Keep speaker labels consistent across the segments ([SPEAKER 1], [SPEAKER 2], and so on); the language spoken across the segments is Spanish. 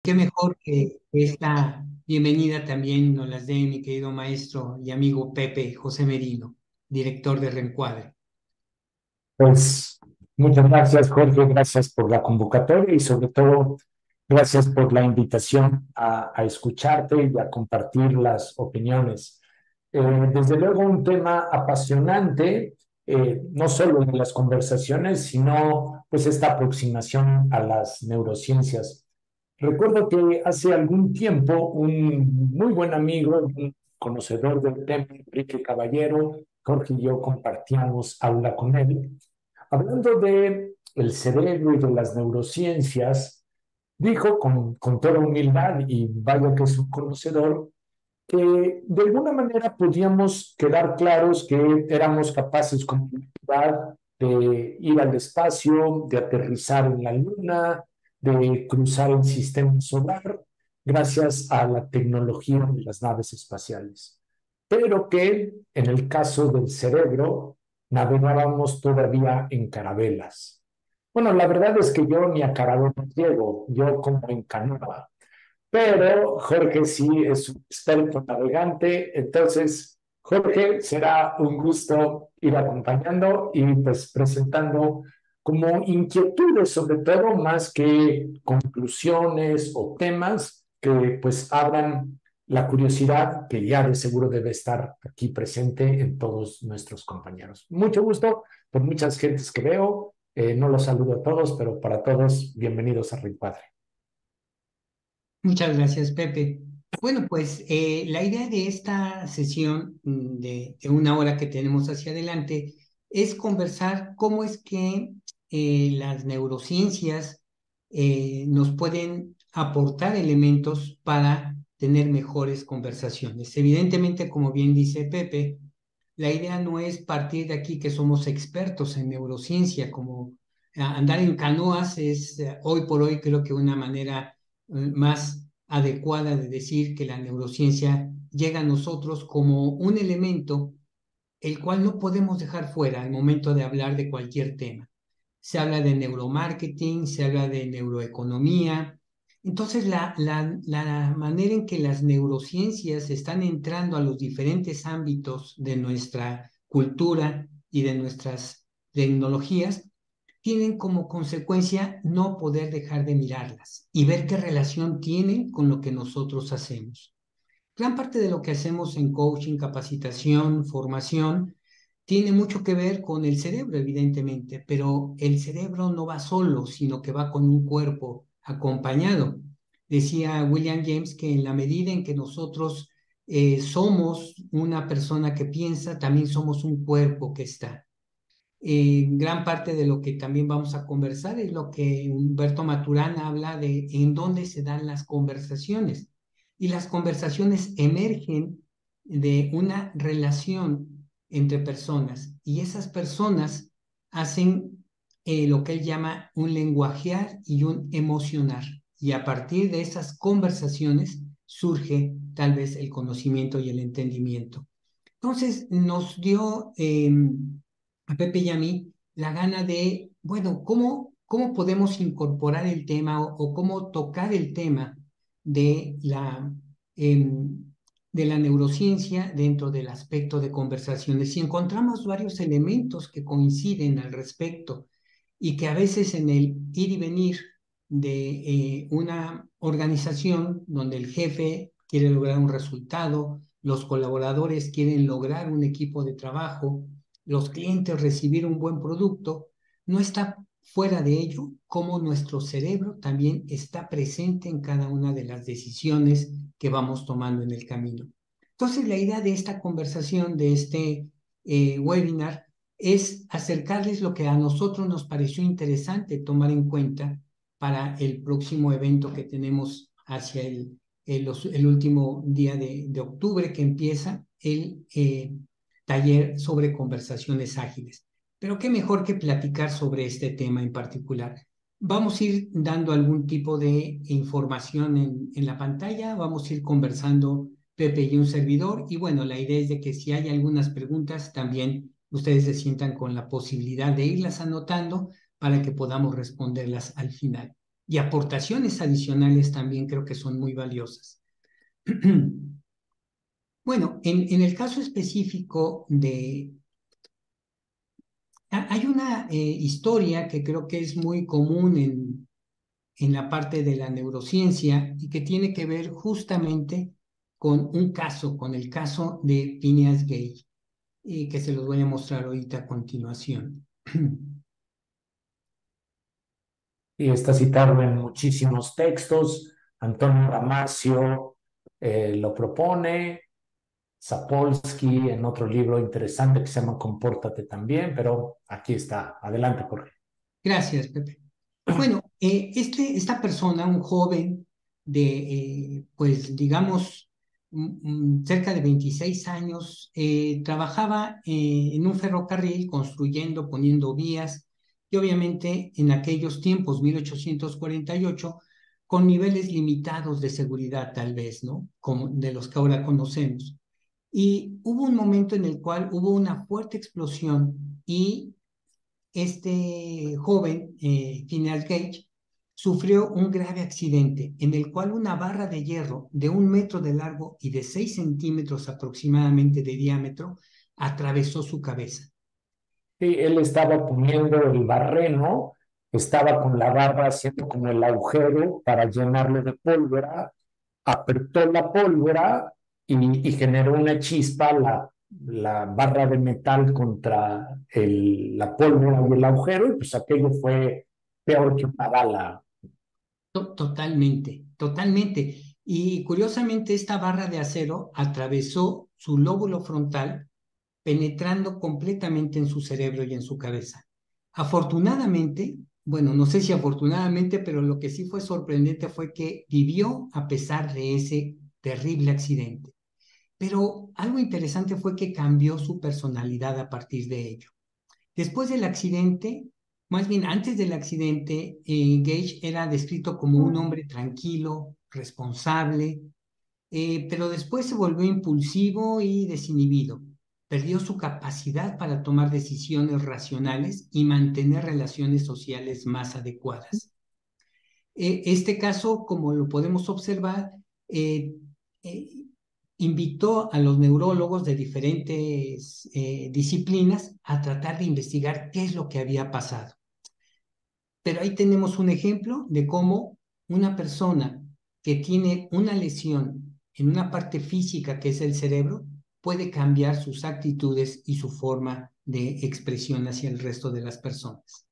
[SPEAKER 1] qué mejor que esta bienvenida también nos las dé mi querido maestro y amigo Pepe José Merino, director de Reencuadre.
[SPEAKER 2] Pues muchas gracias, Jorge, gracias por la convocatoria y sobre todo gracias por la invitación a escucharte y a compartir las opiniones. Desde luego un tema apasionante, no solo en las conversaciones, sino pues esta aproximación a las neurociencias. Recuerdo que hace algún tiempo un muy buen amigo, un conocedor del tema, Enrique Caballero, Jorge y yo compartíamos aula con él. Hablando de el cerebro y de las neurociencias, dijo con toda humildad, y vaya que es un conocedor, que de alguna manera podíamos quedar claros que éramos capaces como humanidad de ir al espacio, de aterrizar en la Luna, de cruzar el sistema solar, gracias a la tecnología de las naves espaciales. Pero que en el caso del cerebro navegábamos todavía en carabelas. Bueno, la verdad es que yo ni a carabelas llego, yo como en canoa, pero Jorge sí es un experto navegante, entonces Jorge, será un gusto ir acompañando y pues presentando como inquietudes sobre todo más que conclusiones o temas que pues abran la curiosidad que ya de seguro debe estar aquí presente en todos nuestros compañeros. Mucho gusto por muchas gentes que veo, no los saludo a todos, pero para todos, bienvenidos a Reencuadre.
[SPEAKER 1] Muchas gracias, Pepe. Bueno, pues la idea de esta sesión de una hora que tenemos hacia adelante es conversar cómo es que las neurociencias nos pueden aportar elementos para tener mejores conversaciones. Evidentemente, como bien dice Pepe, la idea no es partir de aquí que somos expertos en neurociencia, como andar en canoas es hoy por hoy creo que una manera más adecuada de decir que la neurociencia llega a nosotros como un elemento el cual no podemos dejar fuera al momento de hablar de cualquier tema. Se habla de neuromarketing, se habla de neuroeconomía. Entonces, la manera en que las neurociencias están entrando a los diferentes ámbitos de nuestra cultura y de nuestras tecnologías tienen como consecuencia no poder dejar de mirarlas y ver qué relación tienen con lo que nosotros hacemos. Gran parte de lo que hacemos en coaching, capacitación, formación, tiene mucho que ver con el cerebro, evidentemente, pero el cerebro no va solo, sino que va con un cuerpo acompañado. Decía William James que en la medida en que nosotros somos una persona que piensa, también somos un cuerpo que está. Gran parte de lo que también vamos a conversar es lo que Humberto Maturana habla de en dónde se dan las conversaciones. Y las conversaciones emergen de una relación entre personas y esas personas hacen lo que él llama un lenguajear y un emocionar. Y a partir de esas conversaciones surge tal vez el conocimiento y el entendimiento. Entonces nos dio a Pepe y a mí la gana de, bueno, ¿cómo podemos incorporar el tema o cómo tocar el tema de em, de la neurociencia dentro del aspecto de conversaciones? Y encontramos varios elementos que coinciden al respecto y que a veces en el ir y venir de una organización donde el jefe quiere lograr un resultado, los colaboradores quieren lograr un equipo de trabajo, los clientes recibir un buen producto, no está fuera de ello cómo nuestro cerebro también está presente en cada una de las decisiones que vamos tomando en el camino. Entonces, la idea de esta conversación, de este webinar, es acercarles lo que a nosotros nos pareció interesante tomar en cuenta para el próximo evento que tenemos hacia el último día de octubre, que empieza el taller sobre conversaciones ágiles. Pero qué mejor que platicar sobre este tema en particular. Vamos a ir dando algún tipo de información en la pantalla, vamos a ir conversando Pepe y un servidor, y bueno, la idea es de que si hay algunas preguntas, también ustedes se sientan con la posibilidad de irlas anotando para que podamos responderlas al final. y aportaciones adicionales también creo que son muy valiosas. Bueno, en el caso específico de... Hay una historia que creo que es muy común en la parte de la neurociencia y que tiene que ver justamente con un caso, con el caso de Phineas Gage, y que se los voy a mostrar ahorita a continuación.
[SPEAKER 2] Y está citado en muchísimos textos. Antonio Damasio lo propone, Sapolsky en otro libro interesante que se llama Compórtate también, pero aquí está. Adelante, Jorge.
[SPEAKER 1] Gracias, Pepe. Bueno, esta persona, un joven de, pues digamos, cerca de 26 años, trabajaba en un ferrocarril construyendo, poniendo vías, y obviamente en aquellos tiempos, 1848, con niveles limitados de seguridad tal vez, ¿no? Como de los que ahora conocemos. Y hubo un momento en el cual hubo una fuerte explosión y este joven, Phineas Gage, sufrió un grave accidente en el cual una barra de hierro de 1 metro de largo y de 6 centímetros aproximadamente de diámetro atravesó su cabeza.
[SPEAKER 2] Sí, él estaba poniendo el barreno, estaba con la barra haciendo como el agujero para llenarlo de pólvora, apretó la pólvora y generó una chispa, la barra de metal contra la pólvora y el agujero, y pues aquello fue peor que una bala.
[SPEAKER 1] Totalmente, totalmente. Y curiosamente esta barra de acero atravesó su lóbulo frontal, penetrando completamente en su cerebro y en su cabeza. Afortunadamente, bueno, no sé si afortunadamente, pero lo que sí fue sorprendente fue que vivió a pesar de ese terrible accidente. Pero algo interesante fue que cambió su personalidad a partir de ello. Después del accidente, más bien antes del accidente, Gage era descrito como un hombre tranquilo, responsable, pero después se volvió impulsivo y desinhibido. Perdió su capacidad para tomar decisiones racionales y mantener relaciones sociales más adecuadas. Este caso, como lo podemos observar, eh, eh, invitó a los neurólogos de diferentes disciplinas a tratar de investigar qué es lo que había pasado. Pero ahí tenemos un ejemplo de cómo una persona que tiene una lesión en una parte física que es el cerebro puede cambiar sus actitudes y su forma de expresión hacia el resto de las personas.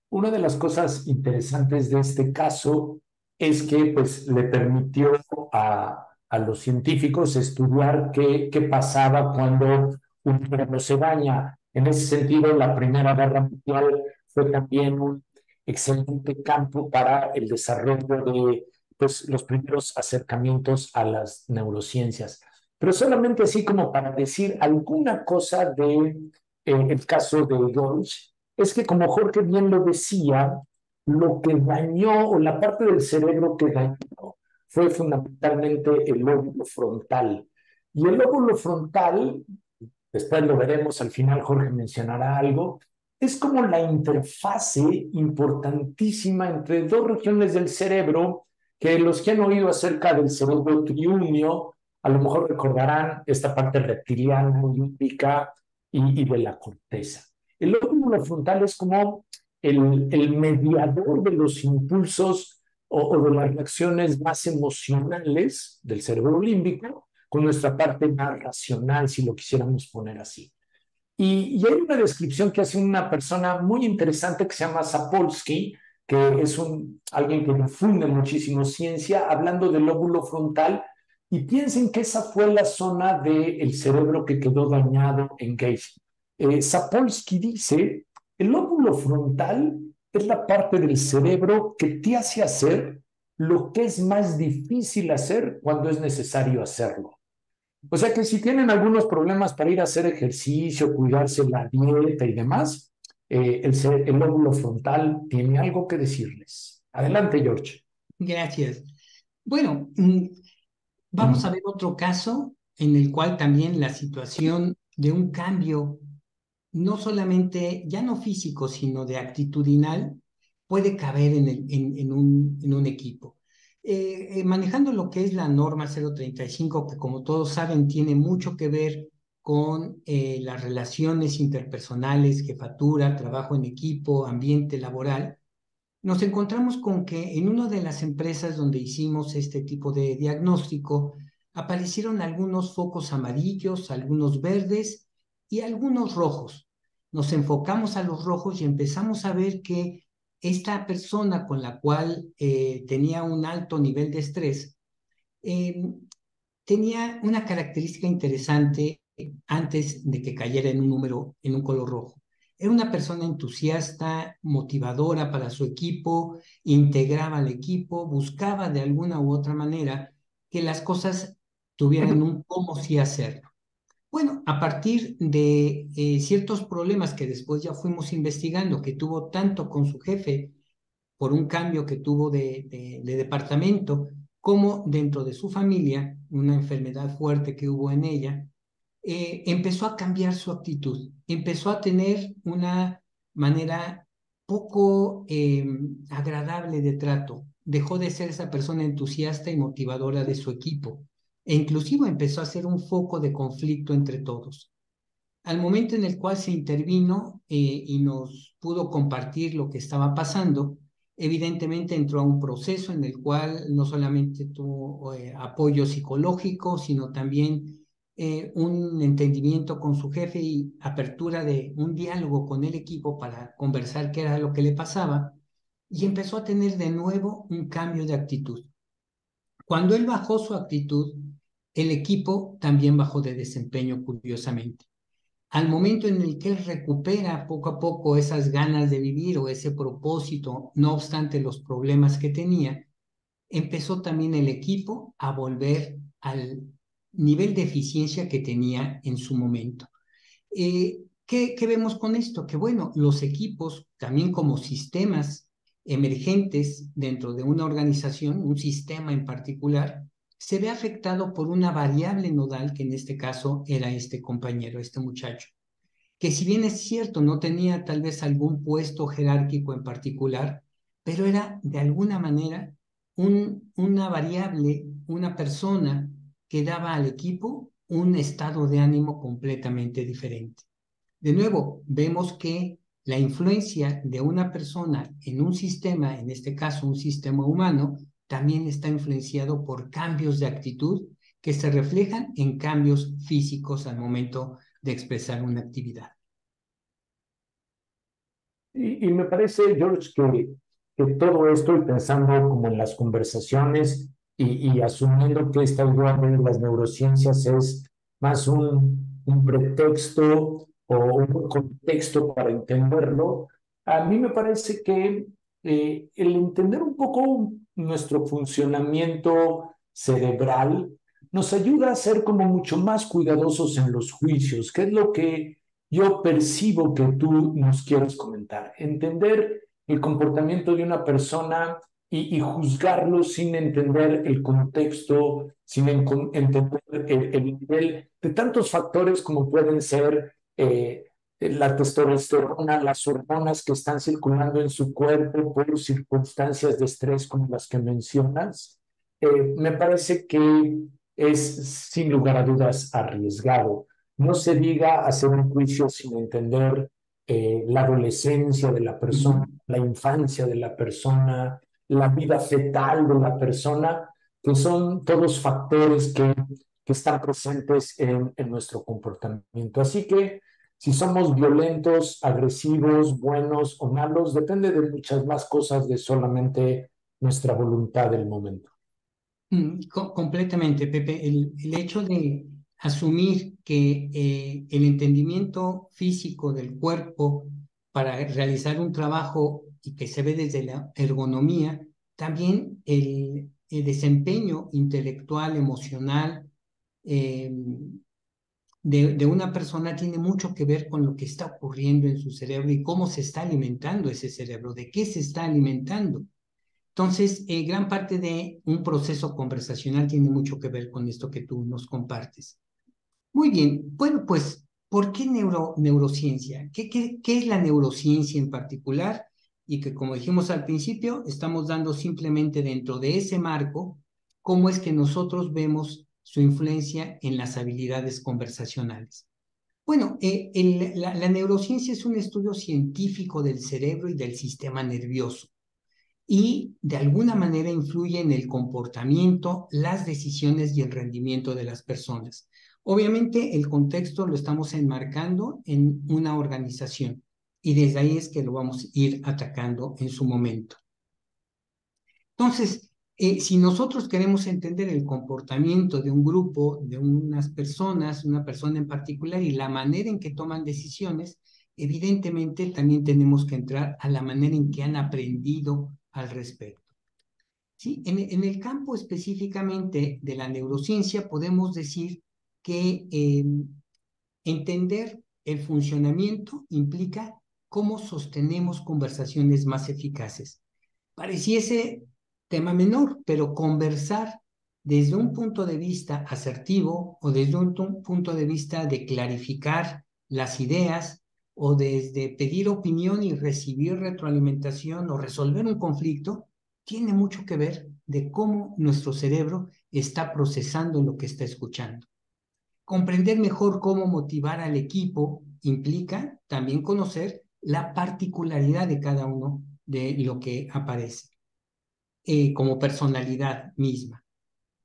[SPEAKER 2] Una de las cosas interesantes de este caso es que pues, le permitió a los científicos estudiar qué pasaba cuando un cerebro se daña. En ese sentido, la Primera Guerra Mundial fue también un excelente campo para el desarrollo de pues, los primeros acercamientos a las neurociencias. Pero solamente así como para decir alguna cosa de el caso de George, es que como Jorge bien lo decía, lo que dañó o la parte del cerebro que dañó fue fundamentalmente el lóbulo frontal. Y el lóbulo frontal, después lo veremos, al final Jorge mencionará algo, es como la interfase importantísima entre dos regiones del cerebro que los que han oído acerca del cerebro triunio, a lo mejor recordarán esta parte reptiliana, límbica y de la corteza. El lóbulo frontal es como el mediador de los impulsos o de las reacciones más emocionales del cerebro límbico con nuestra parte más racional, si lo quisiéramos poner así. Y hay una descripción que hace una persona muy interesante que se llama Sapolsky, que es alguien que difunde muchísimo ciencia, hablando del lóbulo frontal, y piensen que esa fue la zona del cerebro que quedó dañado en Gage. Sapolsky dice, el lóbulo frontal es la parte del cerebro que te hace hacer lo que es más difícil hacer cuando es necesario hacerlo. O sea que si tienen algunos problemas para ir a hacer ejercicio, cuidarse la dieta y demás, el lóbulo frontal tiene algo que decirles. Adelante, George.
[SPEAKER 1] Gracias. Bueno, vamos a ver otro caso en el cual también la situación de un cambio, no solamente, ya no físico, sino de actitudinal, puede caber en un equipo. Manejando lo que es la norma 035, que como todos saben tiene mucho que ver con las relaciones interpersonales, jefatura, trabajo en equipo, ambiente laboral, nos encontramos con que en una de las empresas donde hicimos este tipo de diagnóstico aparecieron algunos focos amarillos, algunos verdes y algunos rojos. Nos enfocamos a los rojos y empezamos a ver que esta persona con la cual tenía un alto nivel de estrés eh, tenía una característica interesante antes de que cayera en un número, en un color rojo. Era una persona entusiasta, motivadora para su equipo, integraba al equipo, buscaba de alguna u otra manera que las cosas tuvieran un cómo sí hacerlo. Bueno, a partir de ciertos problemas que después ya fuimos investigando, que tuvo tanto con su jefe por un cambio que tuvo de departamento, como dentro de su familia, una enfermedad fuerte que hubo en ella, empezó a cambiar su actitud, empezó a tener una manera poco agradable de trato, dejó de ser esa persona entusiasta y motivadora de su equipo, e inclusive empezó a ser un foco de conflicto entre todos. Al momento en el cual se intervino y nos pudo compartir lo que estaba pasando, evidentemente entró a un proceso en el cual no solamente tuvo apoyo psicológico, sino también un entendimiento con su jefe y apertura de un diálogo con el equipo para conversar qué era lo que le pasaba, y empezó a tener de nuevo un cambio de actitud. Cuando él bajó su actitud, el equipo también bajó de desempeño, curiosamente. Al momento en el que él recupera poco a poco esas ganas de vivir o ese propósito, no obstante los problemas que tenía, empezó también el equipo a volver al nivel de eficiencia que tenía en su momento. ¿Qué vemos con esto? Que bueno, los equipos, también como sistemas emergentes dentro de una organización, un sistema en particular, se ve afectado por una variable nodal, que en este caso era este compañero, este muchacho, que si bien es cierto, no tenía tal vez algún puesto jerárquico en particular, pero era de alguna manera una variable, una persona que daba al equipo un estado de ánimo completamente diferente. De nuevo, vemos que la influencia de una persona en un sistema, en este caso un sistema humano, también está influenciado por cambios de actitud que se reflejan en cambios físicos al momento de expresar una actividad.
[SPEAKER 2] Y me parece, George, que todo esto, y pensando como en las conversaciones y asumiendo que esta idea de las neurociencias es más un pretexto o un contexto para entenderlo, a mí me parece que el entender un poco nuestro funcionamiento cerebral nos ayuda a ser como mucho más cuidadosos en los juicios, que es lo que yo percibo que tú nos quieres comentar. Entender el comportamiento de una persona juzgarlo sin entender el contexto, sin entender el nivel de tantos factores como pueden ser la testosterona, las hormonas que están circulando en su cuerpo por circunstancias de estrés como las que mencionas. Me parece que es sin lugar a dudas arriesgado. No se diga hacer un juicio sin entender la adolescencia de la persona, la infancia de la persona, la vida fetal de la persona, que son todos factores que están presentes en nuestro comportamiento. Así que si somos violentos, agresivos, buenos o malos, depende de muchas más cosas de solamente nuestra voluntad del momento.
[SPEAKER 1] Completamente, Pepe. El hecho de asumir que el entendimiento físico del cuerpo para realizar un trabajo y que se ve desde la ergonomía, también el desempeño intelectual, emocional eh, de una persona tiene mucho que ver con lo que está ocurriendo en su cerebro y cómo se está alimentando ese cerebro, de qué se está alimentando. Entonces, gran parte de un proceso conversacional tiene mucho que ver con esto que tú nos compartes. Muy bien, bueno, pues, ¿por qué neurociencia? ¿Qué es la neurociencia en particular? y que, como dijimos al principio, estamos dando simplemente dentro de ese marco cómo es que nosotros vemos su influencia en las habilidades conversacionales. Bueno, la neurociencia es un estudio científico del cerebro y del sistema nervioso y de alguna manera influye en el comportamiento, las decisiones y el rendimiento de las personas. Obviamente el contexto lo estamos enmarcando en una organización y desde ahí es que lo vamos a ir atacando en su momento. Entonces, si nosotros queremos entender el comportamiento de un grupo, de unas personas, una persona en particular y la manera en que toman decisiones, evidentemente también tenemos que entrar a la manera en que han aprendido al respecto. ¿Sí? En el campo específicamente de la neurociencia podemos decir que entender el funcionamiento implica cómo sostenemos conversaciones más eficaces. Pareciese tema menor, pero conversar desde un punto de vista asertivo o desde un punto de vista de clarificar las ideas o desde pedir opinión y recibir retroalimentación o resolver un conflicto, tiene mucho que ver de cómo nuestro cerebro está procesando lo que está escuchando. Comprender mejor cómo motivar al equipo implica también conocer la particularidad de cada uno de lo que aparece como personalidad misma.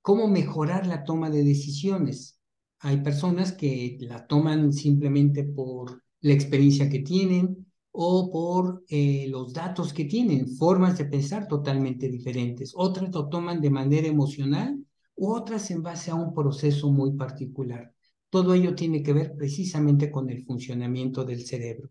[SPEAKER 1] ¿Cómo mejorar la toma de decisiones? Hay personas que la toman simplemente por la experiencia que tienen o por los datos que tienen, formas de pensar totalmente diferentes. Otras lo toman de manera emocional u otras en base a un proceso muy particular. Todo ello tiene que ver precisamente con el funcionamiento del cerebro.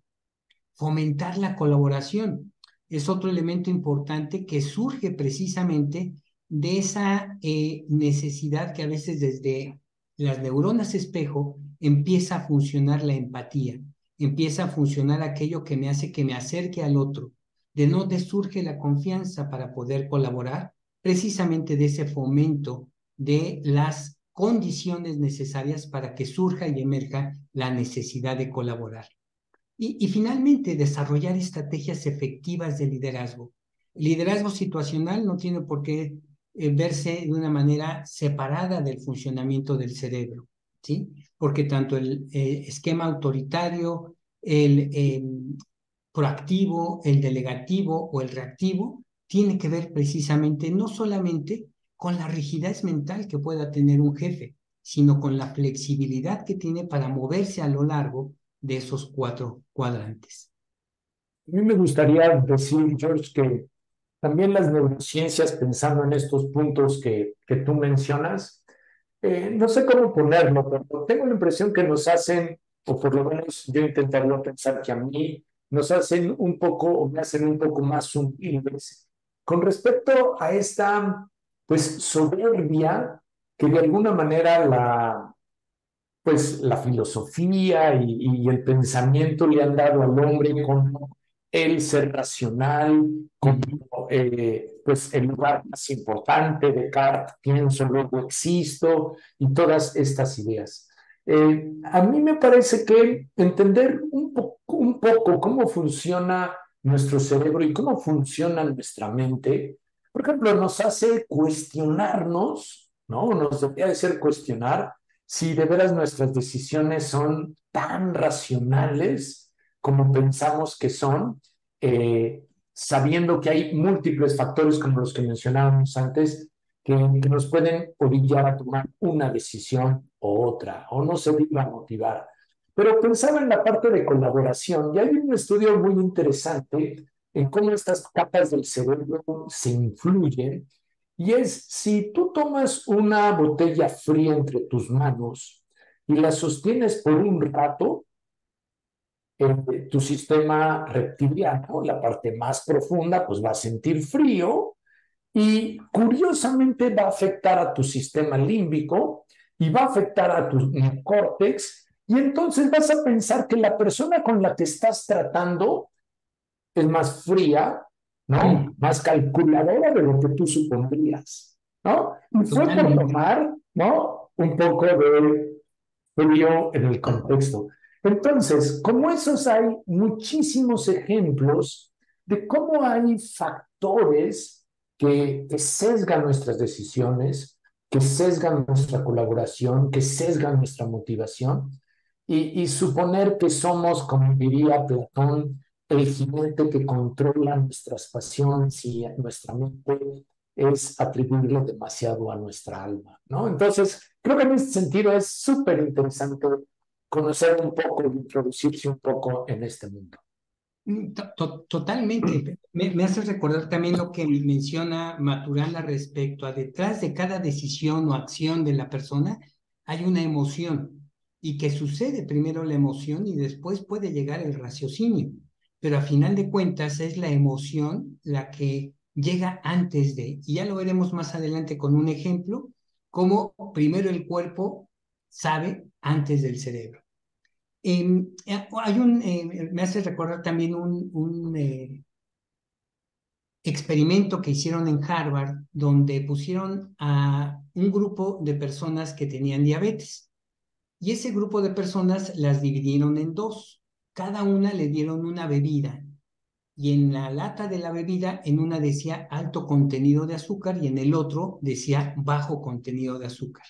[SPEAKER 1] Fomentar la colaboración es otro elemento importante que surge precisamente de esa necesidad que a veces desde las neuronas espejo empieza a funcionar la empatía, empieza a funcionar aquello que me hace que me acerque al otro, de donde surge la confianza para poder colaborar, precisamente de ese fomento de las condiciones necesarias para que surja y emerja la necesidad de colaborar. Y finalmente, desarrollar estrategias efectivas de liderazgo. El liderazgo situacional no tiene por qué verse de una manera separada del funcionamiento del cerebro, ¿sí? Porque tanto el esquema autoritario, el proactivo, el delegativo o el reactivo, tiene que ver precisamente no solamente con la rigidez mental que pueda tener un jefe, sino con la flexibilidad que tiene para moverse a lo largo de esos 4 cuadrantes.
[SPEAKER 2] A mí me gustaría decir, George, que también las neurociencias, pensando en estos puntos que tú mencionas, no sé cómo ponerlo, pero tengo la impresión que nos hacen, o por lo menos yo intentaría pensar que a mí, nos hacen un poco, o me hacen un poco más humildes con respecto a esta, pues, soberbia que de alguna manera pues la filosofía y el pensamiento le han dado al hombre como el ser racional, como pues el lugar más importante, Descartes, pienso, luego existo, y todas estas ideas. A mí me parece que entender un poco cómo funciona nuestro cerebro y cómo funciona nuestra mente, por ejemplo, nos hace cuestionarnos, ¿no? Nos debería de hacer cuestionar si de veras nuestras decisiones son tan racionales como pensamos que son, sabiendo que hay múltiples factores como los que mencionábamos antes, que nos pueden orillar a tomar una decisión u otra, o no se diga a motivar. Pero pensaba en la parte de colaboración, y hay un estudio muy interesante en cómo estas capas del cerebro se influyen, y es si tú tomas una botella fría entre tus manos y la sostienes por un rato, tu sistema reptiliano, la parte más profunda, pues va a sentir frío y curiosamente va a afectar a tu sistema límbico y va a afectar a tu córtex, y entonces vas a pensar que la persona con la que estás tratando es más fría, ¿no? Más calculadora de lo que tú supondrías, ¿no? Y fue por
[SPEAKER 1] Totalmente.
[SPEAKER 2] tomar, ¿no? Un poco de frío en el contexto. Entonces, como esos hay muchísimos ejemplos de cómo hay factores que sesgan nuestras decisiones, que sesgan nuestra colaboración, que sesgan nuestra motivación, y suponer que somos, como diría Platón, el jinete que controla nuestras pasiones y nuestra mente es atribuirle demasiado a nuestra alma, ¿no? Entonces, creo que en ese sentido es súper interesante conocer un poco, introducirse un poco en este mundo.
[SPEAKER 1] Totalmente. Me hace recordar también lo que menciona Maturana respecto a detrás de cada decisión o acción de la persona hay una emoción y que sucede primero la emoción y después puede llegar el raciocinio, pero a final de cuentas es la emoción la que llega antes de, y ya lo veremos más adelante con un ejemplo, cómo primero el cuerpo sabe antes del cerebro. Me hace recordar también un experimento que hicieron en Harvard, donde pusieron a un grupo de personas que tenían diabetes. Y ese grupo de personas las dividieron en dos. Cada una le dieron una bebida. Y en la lata de la bebida, en una decía alto contenido de azúcar y en el otro decía bajo contenido de azúcar.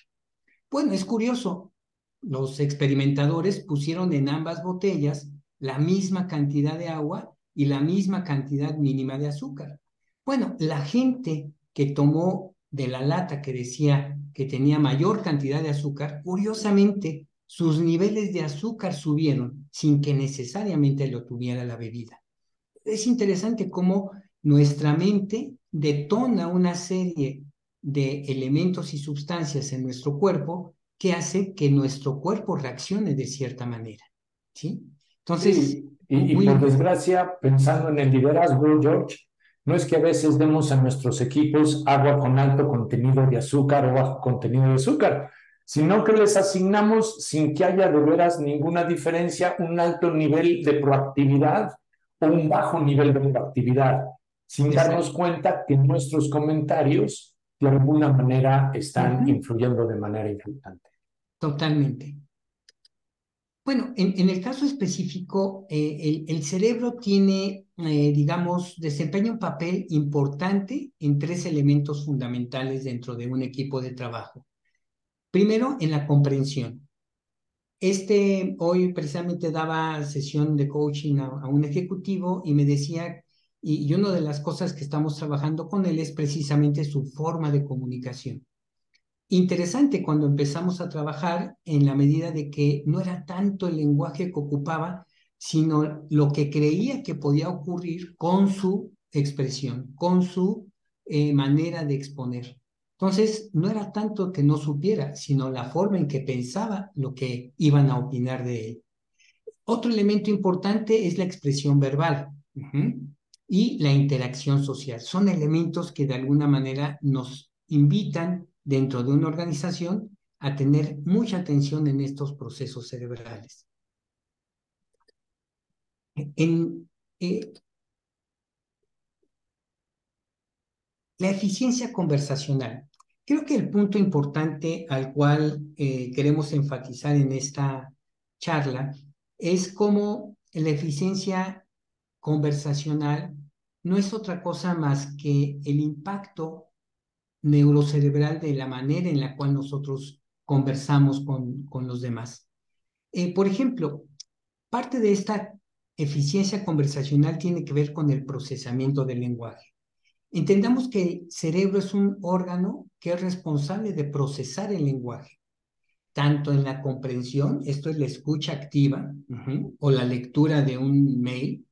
[SPEAKER 1] Bueno, es curioso. Los experimentadores pusieron en ambas botellas la misma cantidad de agua y la misma cantidad mínima de azúcar. Bueno, la gente que tomó de la lata que decía que tenía mayor cantidad de azúcar, curiosamente, sus niveles de azúcar subieron sin que necesariamente lo tuviera la bebida. Es interesante cómo nuestra mente detona una serie de elementos y sustancias en nuestro cuerpo que hace que nuestro cuerpo reaccione de cierta manera, ¿sí? Entonces,
[SPEAKER 2] Sí, y
[SPEAKER 1] muy
[SPEAKER 2] por
[SPEAKER 1] interesante.
[SPEAKER 2] desgracia, pensando en el liderazgo, George, no es que a veces demos a nuestros equipos agua con alto contenido de azúcar o bajo contenido de azúcar, sino que les asignamos, sin que haya de veras ninguna diferencia, un alto nivel de proactividad o un bajo nivel de proactividad, sin darnos
[SPEAKER 1] Exacto.
[SPEAKER 2] cuenta que nuestros comentarios de alguna manera están
[SPEAKER 1] Ujú.
[SPEAKER 2] influyendo de manera importante.
[SPEAKER 1] Totalmente. Bueno, en el caso específico, el cerebro tiene, digamos, desempeña un papel importante en tres elementos fundamentales dentro de un equipo de trabajo. Primero, en la comprensión. Hoy precisamente daba sesión de coaching a un ejecutivo y me decía, y una de las cosas que estamos trabajando con él es precisamente su forma de comunicación. Interesante cuando empezamos a trabajar en la medida de que no era tanto el lenguaje que ocupaba, sino lo que creía que podía ocurrir con su expresión, con su manera de exponer. Entonces, no era tanto que no supiera, sino la forma en que pensaba lo que iban a opinar de él. Otro elemento importante es la expresión verbal. Y la interacción social. Son elementos que de alguna manera nos invitan dentro de una organización a tener mucha atención en estos procesos cerebrales. En, eh, la eficiencia conversacional. Creo que el punto importante al cual queremos enfatizar en esta charla es cómo la eficiencia conversacional no es otra cosa más que el impacto neurocerebral de la manera en la cual nosotros conversamos con los demás. Por ejemplo, parte de esta eficiencia conversacional tiene que ver con el procesamiento del lenguaje. Entendamos que el cerebro es un órgano que es responsable de procesar el lenguaje, tanto en la comprensión, esto es la escucha activa, o la lectura de un mail,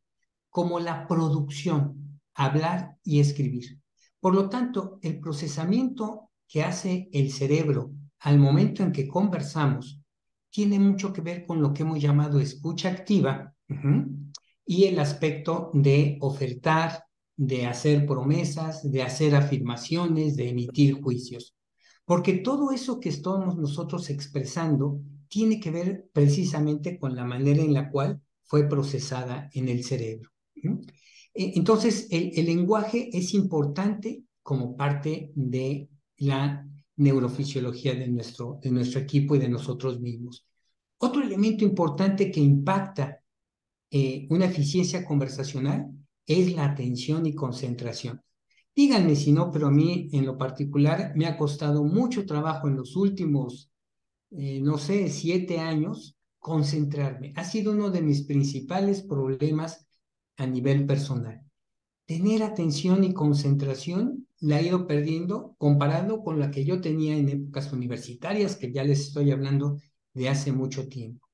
[SPEAKER 1] como la producción, hablar y escribir. Por lo tanto, el procesamiento que hace el cerebro al momento en que conversamos tiene mucho que ver con lo que hemos llamado escucha activa y el aspecto de ofertar, de hacer promesas, de hacer afirmaciones, de emitir juicios. Porque todo eso que estamos nosotros expresando tiene que ver precisamente con la manera en la cual fue procesada en el cerebro. Entonces, el lenguaje es importante como parte de la neurofisiología de nuestro equipo y de nosotros mismos. Otro elemento importante que impacta una eficiencia conversacional es la atención y concentración. Díganme si no, pero a mí en lo particular me ha costado mucho trabajo en los últimos, no sé, 7 años concentrarme. Ha sido uno de mis principales problemas a nivel personal. Tener atención y concentración la he ido perdiendo comparado con la que yo tenía en épocas universitarias, que ya les estoy hablando de hace mucho tiempo.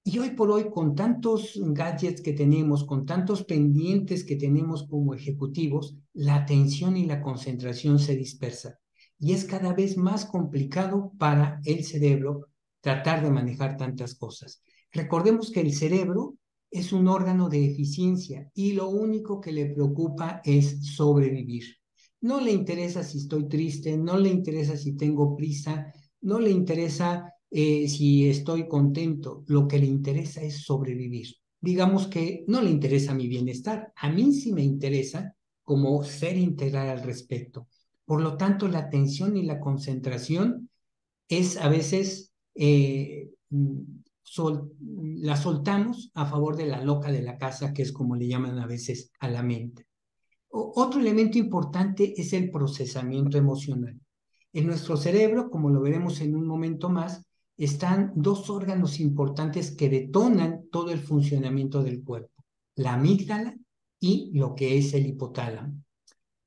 [SPEAKER 1] Y hoy por hoy, con tantos gadgets que tenemos, con tantos pendientes que tenemos como ejecutivos, la atención y la concentración se dispersa. Y es cada vez más complicado para el cerebro tratar de manejar tantas cosas. Recordemos que el cerebro es un órgano de eficiencia y lo único que le preocupa es sobrevivir. No le interesa si estoy triste, no le interesa si tengo prisa, no le interesa si estoy contento. Lo que le interesa es sobrevivir. Digamos que no le interesa mi bienestar. A mí sí me interesa como ser integral al respecto. Por lo tanto, la atención y la concentración es a veces la soltamos a favor de la loca de la casa, que es como le llaman a veces a la mente. Otro elemento importante es el procesamiento emocional. En nuestro cerebro, como lo veremos en un momento más, están dos órganos importantes que detonan todo el funcionamiento del cuerpo, la amígdala y lo que es el hipotálamo.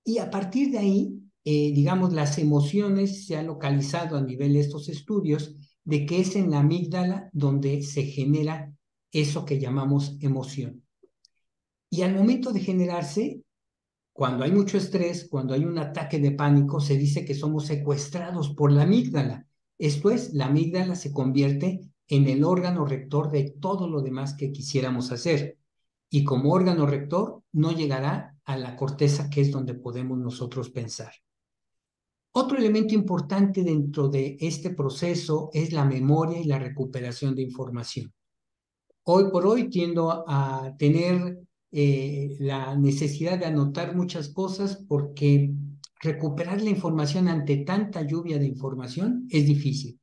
[SPEAKER 1] Y a partir de ahí, digamos, las emociones se han localizado a nivel de estos estudios de que es en la amígdala donde se genera eso que llamamos emoción. Y al momento de generarse, cuando hay mucho estrés, cuando hay un ataque de pánico, se dice que somos secuestrados por la amígdala. Esto es, la amígdala se convierte en el órgano rector de todo lo demás que quisiéramos hacer. Y como órgano rector no llegará a la corteza, que es donde podemos nosotros pensar. Otro elemento importante dentro de este proceso es la memoria y la recuperación de información. Hoy por hoy tiendo a tener la necesidad de anotar muchas cosas porque recuperar la información ante tanta lluvia de información es difícil.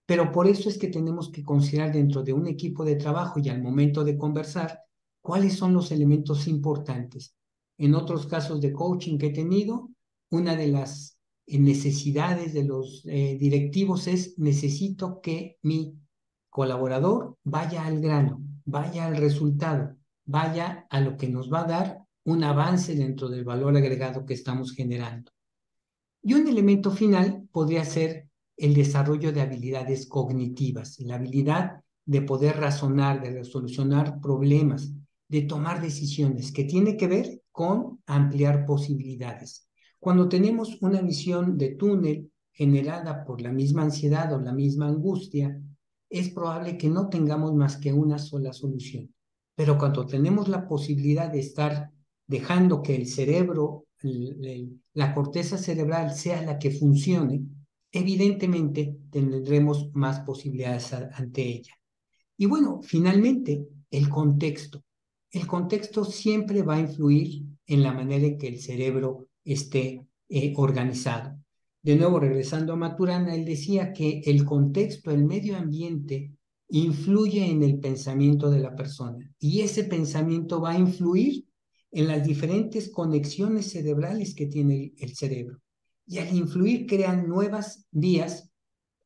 [SPEAKER 1] Pero por eso es que tenemos que considerar dentro de un equipo de trabajo y al momento de conversar cuáles son los elementos importantes. En otros casos de coaching que he tenido, una de las necesidades de los directivos es necesito que mi colaborador vaya al grano, vaya al resultado, vaya a lo que nos va a dar un avance dentro del valor agregado que estamos generando. Y un elemento final podría ser el desarrollo de habilidades cognitivas, la habilidad de poder razonar, de resolucionar problemas, de tomar decisiones, que tiene que ver con ampliar posibilidades. Cuando tenemos una visión de túnel generada por la misma ansiedad o la misma angustia, es probable que no tengamos más que una sola solución. Pero cuando tenemos la posibilidad de estar dejando que el cerebro, la corteza cerebral sea la que funcione, evidentemente tendremos más posibilidades ante ella. Y bueno, finalmente, el contexto. El contexto siempre va a influir en la manera en que el cerebro esté organizado. De nuevo, regresando a Maturana, él decía que el contexto, el medio ambiente, influye en el pensamiento de la persona y ese pensamiento va a influir en las diferentes conexiones cerebrales que tiene el cerebro. Y al influir crean nuevas vías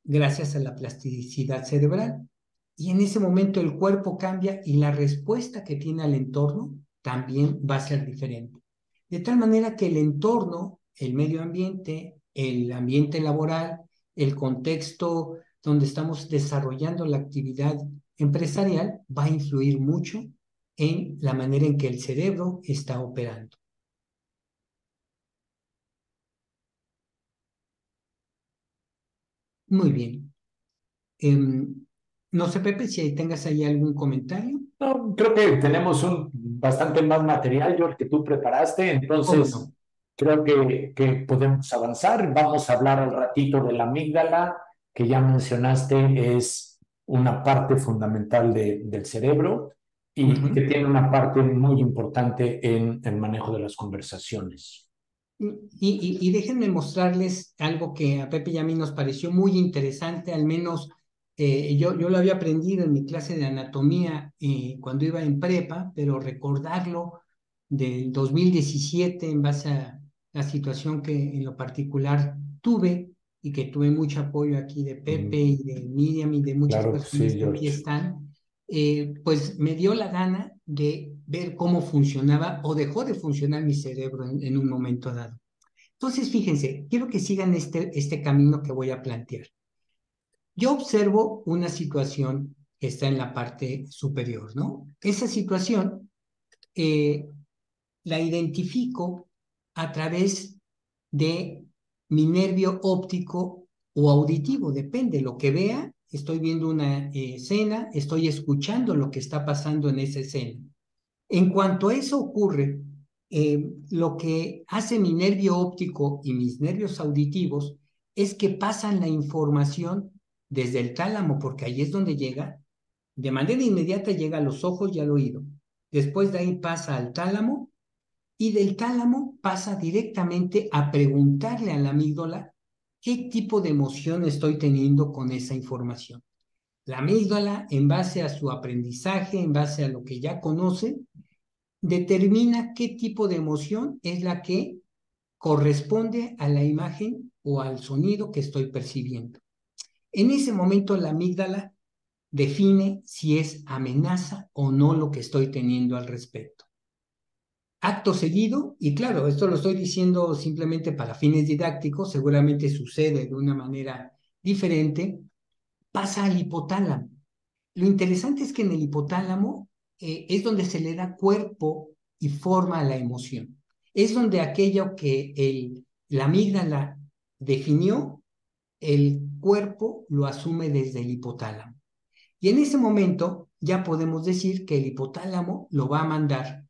[SPEAKER 1] gracias a la plasticidad cerebral. Y en ese momento el cuerpo cambia y la respuesta que tiene al entorno también va a ser diferente. De tal manera que el entorno, el medio ambiente, el ambiente laboral, el contexto donde estamos desarrollando la actividad empresarial va a influir mucho en la manera en que el cerebro está operando. Muy bien. No sé, Pepe, si tengas ahí algún comentario.
[SPEAKER 2] No, creo que tenemos bastante más material, George, que tú preparaste,
[SPEAKER 1] ¿Cómo
[SPEAKER 2] entonces
[SPEAKER 1] no?
[SPEAKER 2] creo que podemos avanzar. Vamos a hablar al ratito de la amígdala, que ya mencionaste, es una parte fundamental del cerebro y que
[SPEAKER 1] Uh-huh.
[SPEAKER 2] tiene una parte muy importante en el manejo de las conversaciones.
[SPEAKER 1] Y déjenme mostrarles algo que a Pepe y a mí nos pareció muy interesante, al menos yo lo había aprendido en mi clase de anatomía cuando iba en prepa, pero recordarlo del 2017 en base a la situación que en lo particular tuve y que tuve mucho apoyo aquí de Pepe y de Miriam y de muchas
[SPEAKER 2] Claro que
[SPEAKER 1] personas
[SPEAKER 2] sí,
[SPEAKER 1] que aquí
[SPEAKER 2] George.
[SPEAKER 1] están, pues me dio la gana de ver cómo funcionaba o dejó de funcionar mi cerebro en un momento dado. Entonces, fíjense, quiero que sigan este camino que voy a plantear. Yo observo una situación que está en la parte superior, ¿no? Esa situación eh, la identifico a través de mi nervio óptico o auditivo, depende, lo que vea, estoy viendo una escena, estoy escuchando lo que está pasando en esa escena. En cuanto a eso ocurre, lo que hace mi nervio óptico y mis nervios auditivos es que pasan la información desde el tálamo, porque ahí es donde llega, de manera inmediata llega a los ojos y al oído. Después de ahí pasa al tálamo y del tálamo pasa directamente a preguntarle a la amígdala qué tipo de emoción estoy teniendo con esa información. La amígdala, en base a su aprendizaje, en base a lo que ya conoce, determina qué tipo de emoción es la que corresponde a la imagen o al sonido que estoy percibiendo. En ese momento la amígdala define si es amenaza o no lo que estoy teniendo al respecto. Acto seguido, y claro, esto lo estoy diciendo simplemente para fines didácticos, seguramente sucede de una manera diferente, pasa al hipotálamo. Lo interesante es que en el hipotálamo es donde se le da cuerpo y forma a la emoción. Es donde aquello que la amígdala definió, el cuerpo lo asume desde el hipotálamo. Y en ese momento ya podemos decir que el hipotálamo lo va a mandar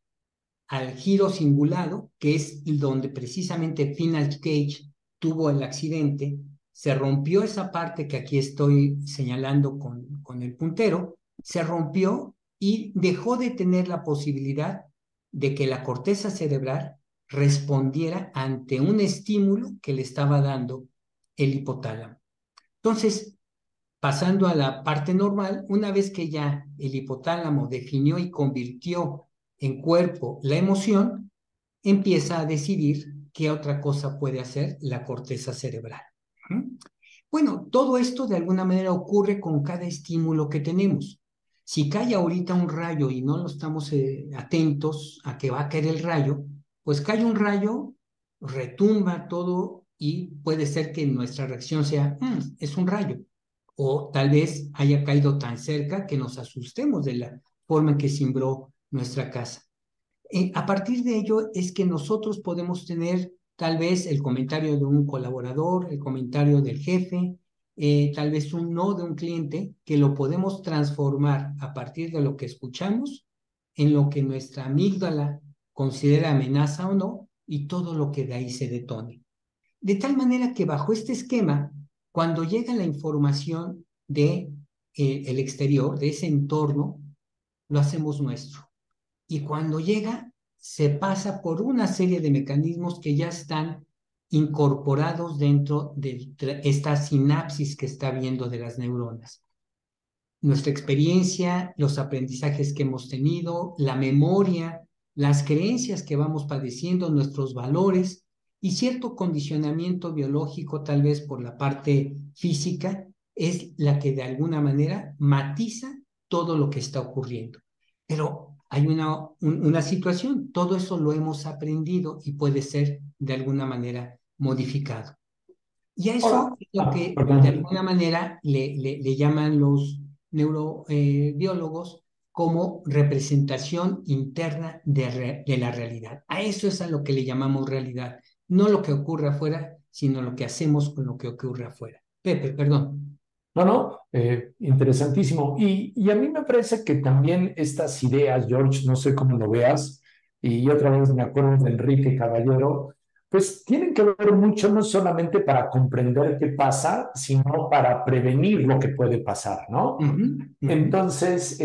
[SPEAKER 1] al giro cingulado, que es donde precisamente Final Cage tuvo el accidente, se rompió esa parte que aquí estoy señalando con el puntero, se rompió y dejó de tener la posibilidad de que la corteza cerebral respondiera ante un estímulo que le estaba dando el hipotálamo. Entonces, pasando a la parte normal, una vez que ya el hipotálamo definió y convirtió en cuerpo la emoción, empieza a decidir qué otra cosa puede hacer la corteza cerebral. Bueno, todo esto de alguna manera ocurre con cada estímulo que tenemos. Si cae ahorita un rayo y no lo estamos atentos a que va a caer el rayo, pues cae un rayo, retumba todo y puede ser que nuestra reacción sea, es un rayo. O tal vez haya caído tan cerca que nos asustemos de la forma en que cimbró nuestra casa. A partir de ello es que nosotros podemos tener tal vez el comentario de un colaborador, el comentario del jefe, tal vez un no de un cliente, que lo podemos transformar a partir de lo que escuchamos en lo que nuestra amígdala considera amenaza o no, y todo lo que de ahí se detone. De tal manera que bajo este esquema, cuando llega la información de el exterior, de ese entorno, lo hacemos nuestro. Y cuando llega, se pasa por una serie de mecanismos que ya están incorporados dentro de esta sinapsis que está viendo de las neuronas. Nuestra experiencia, los aprendizajes que hemos tenido, la memoria, las creencias que vamos padeciendo, nuestros valores y cierto condicionamiento biológico, tal vez por la parte física, es la que de alguna manera matiza todo lo que está ocurriendo. Pero hay una situación, todo eso lo hemos aprendido y puede ser de alguna manera modificado. Y a
[SPEAKER 2] Ahora,
[SPEAKER 1] eso es lo que de
[SPEAKER 2] perdón.
[SPEAKER 1] alguna manera le llaman los neurobiólogos como representación interna de la realidad. A eso es a lo que le llamamos realidad, no lo que ocurre afuera, sino lo que hacemos con lo que ocurre afuera. Pepe, perdón.
[SPEAKER 2] No, no, interesantísimo. Y a mí me parece que también estas ideas, George, no sé cómo lo veas, y otra vez me acuerdo de Enrique Caballero, pues tienen que ver mucho no solamente para comprender qué pasa, sino para prevenir lo que puede pasar, ¿no?
[SPEAKER 1] Ujú, ujú,
[SPEAKER 2] Entonces,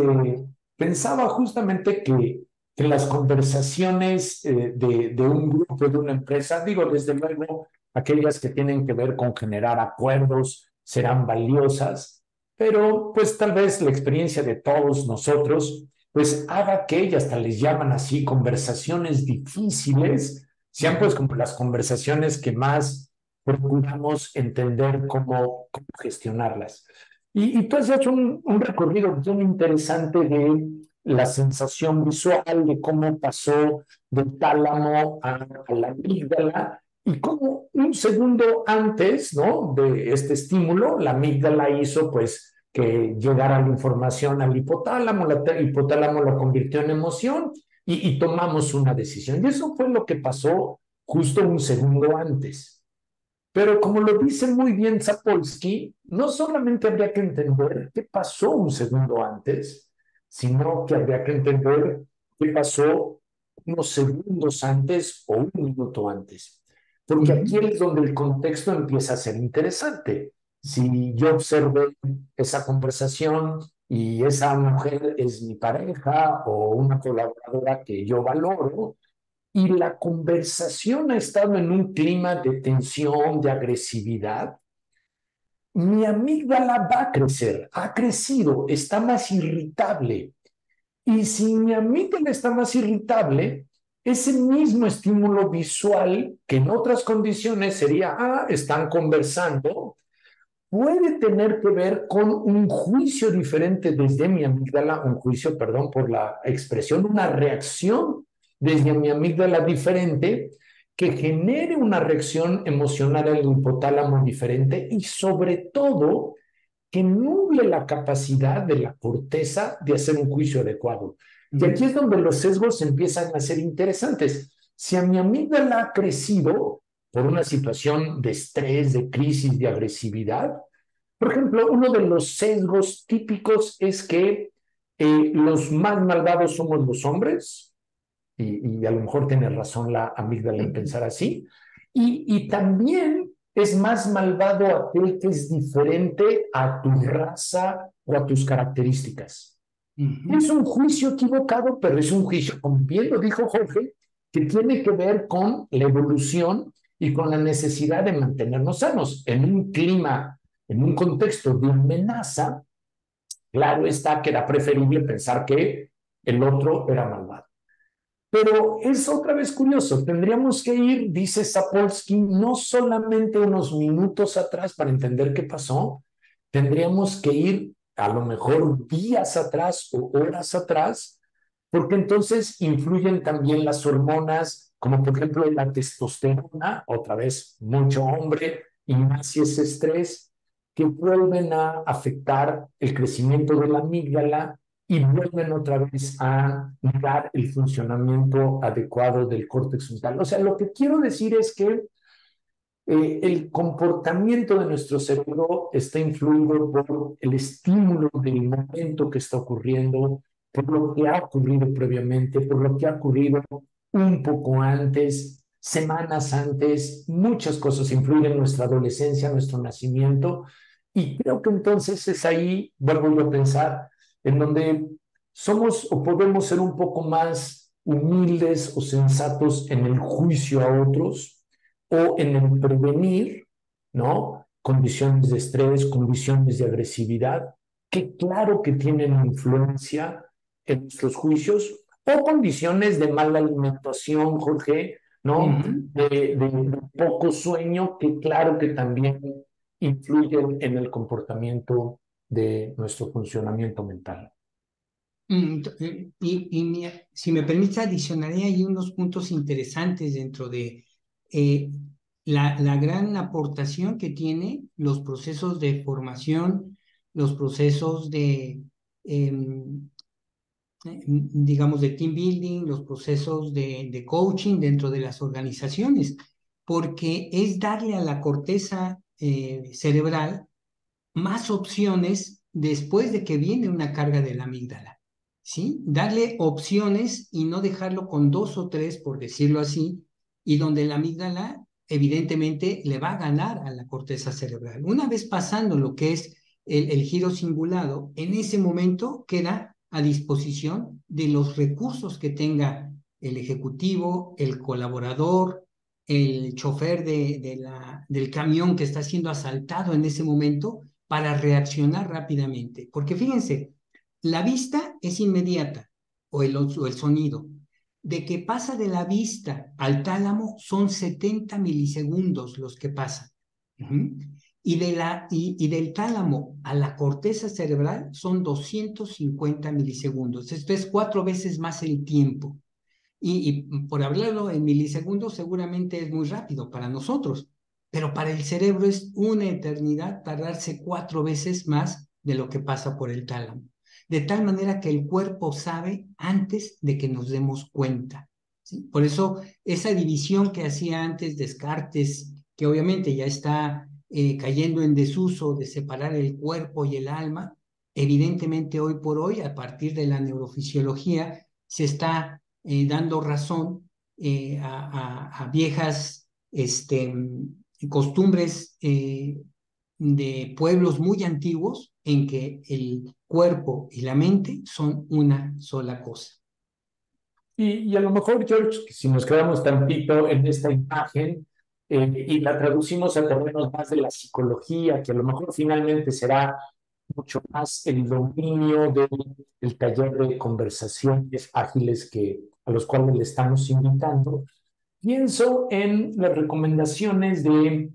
[SPEAKER 2] pensaba justamente que las conversaciones de un grupo, de una empresa, digo, desde luego, aquellas que tienen que ver con generar acuerdos serán valiosas, pero pues tal vez la experiencia de todos nosotros pues haga que, y hasta les llaman así, conversaciones difíciles, sean pues como las conversaciones que más procuramos entender cómo gestionarlas. Y tú has hecho un recorrido bien interesante de la sensación visual, de cómo pasó del tálamo a la amígdala, y cómo un segundo antes, ¿no?, de este estímulo, la amígdala hizo pues que llegara la información al hipotálamo, el hipotálamo lo convirtió en emoción y tomamos una decisión. Y eso fue lo que pasó justo un segundo antes. Pero como lo dice muy bien Sapolsky, no solamente habría que entender qué pasó un segundo antes, sino que habría que entender qué pasó unos segundos antes o un minuto antes. Porque aquí es donde el contexto empieza a ser interesante. Si yo observé esa conversación y esa mujer es mi pareja o una colaboradora que yo valoro, y la conversación ha estado en un clima de tensión, de agresividad, mi amígdala va a crecer, ha crecido, está más irritable. Y si mi amígdala está más irritable, ese mismo estímulo visual, que en otras condiciones sería, están conversando, puede tener que ver con un juicio diferente desde mi amígdala, un juicio, perdón por la expresión, una reacción desde mi amígdala diferente que genere una reacción emocional en el hipotálamo diferente y sobre todo que nuble la capacidad de la corteza de hacer un juicio adecuado. Y aquí es donde los sesgos empiezan a ser interesantes. Si a mi amígdala ha crecido por una situación de estrés, de crisis, de agresividad, por ejemplo, uno de los sesgos típicos es que los más malvados somos los hombres, y a lo mejor tiene razón la amígdala en pensar así, y también es más malvado aquel que es diferente a tu raza o a tus características. Es un juicio equivocado, pero es un juicio, como bien lo dijo Jorge, que tiene que ver con la evolución y con la necesidad de mantenernos sanos. En un clima, en un contexto de amenaza, claro está que era preferible pensar que el otro era malvado. Pero es otra vez curioso, tendríamos que ir, dice Sapolsky, no solamente unos minutos atrás para entender qué pasó, tendríamos que ir a lo mejor días atrás o horas atrás, porque entonces influyen también las hormonas, como por ejemplo la testosterona, otra vez mucho hombre, y más si es estrés, que vuelven a afectar el crecimiento de la amígdala y vuelven otra vez a negar el funcionamiento adecuado del córtex frontal. O sea, lo que quiero decir es que el comportamiento de nuestro cerebro está influido por el estímulo del momento que está ocurriendo, por lo que ha ocurrido previamente, por lo que ha ocurrido un poco antes, semanas antes, muchas cosas influyen en nuestra adolescencia, nuestro nacimiento, y creo que entonces es ahí, vuelvo yo a pensar, en donde somos o podemos ser un poco más humildes o sensatos en el juicio a otros o en el prevenir, ¿no?, condiciones de estrés, condiciones de agresividad, que claro que tienen influencia en nuestros juicios, o condiciones de mala alimentación, Jorge, ¿no? De poco sueño, que claro que también influyen en el comportamiento de nuestro funcionamiento mental.
[SPEAKER 1] Si me permite, adicionaría ahí unos puntos interesantes dentro de eh, la gran aportación que tiene los procesos de formación, los procesos em, digamos, de team building, los procesos de coaching dentro de las organizaciones, porque es darle a la corteza cerebral más opciones después de que viene una carga de la amígdala, ¿sí? Darle opciones y no dejarlo con dos o tres, por decirlo así, y donde la amígdala evidentemente le va a ganar a la corteza cerebral. Una vez pasando lo que es el giro cingulado, en ese momento queda a disposición de los recursos que tenga el ejecutivo, el colaborador, el chofer del camión que está siendo asaltado en ese momento para reaccionar rápidamente. Porque fíjense, la vista es inmediata, o el sonido. De que pasa de la vista al tálamo son 70 milisegundos los que pasan. Y del tálamo a la corteza cerebral son 250 milisegundos. Esto es 4 veces más el tiempo. Y por hablarlo en milisegundos seguramente es muy rápido para nosotros, pero para el cerebro es una eternidad tardarse 4 veces más de lo que pasa por el tálamo. De tal manera que el cuerpo sabe antes de que nos demos cuenta, ¿sí? Por eso esa división que hacía antes Descartes, que obviamente ya está cayendo en desuso, de separar el cuerpo y el alma, evidentemente hoy por hoy, a partir de la neurofisiología, se está dando razón a viejas costumbres de pueblos muy antiguos en que el cuerpo y la mente son una sola cosa.
[SPEAKER 2] Y a lo mejor, George, si nos quedamos tantito en esta imagen y la traducimos a terrenos más de la psicología, que a lo mejor finalmente será mucho más el dominio del taller de conversaciones ágiles a los cuales le estamos invitando. Pienso en las recomendaciones de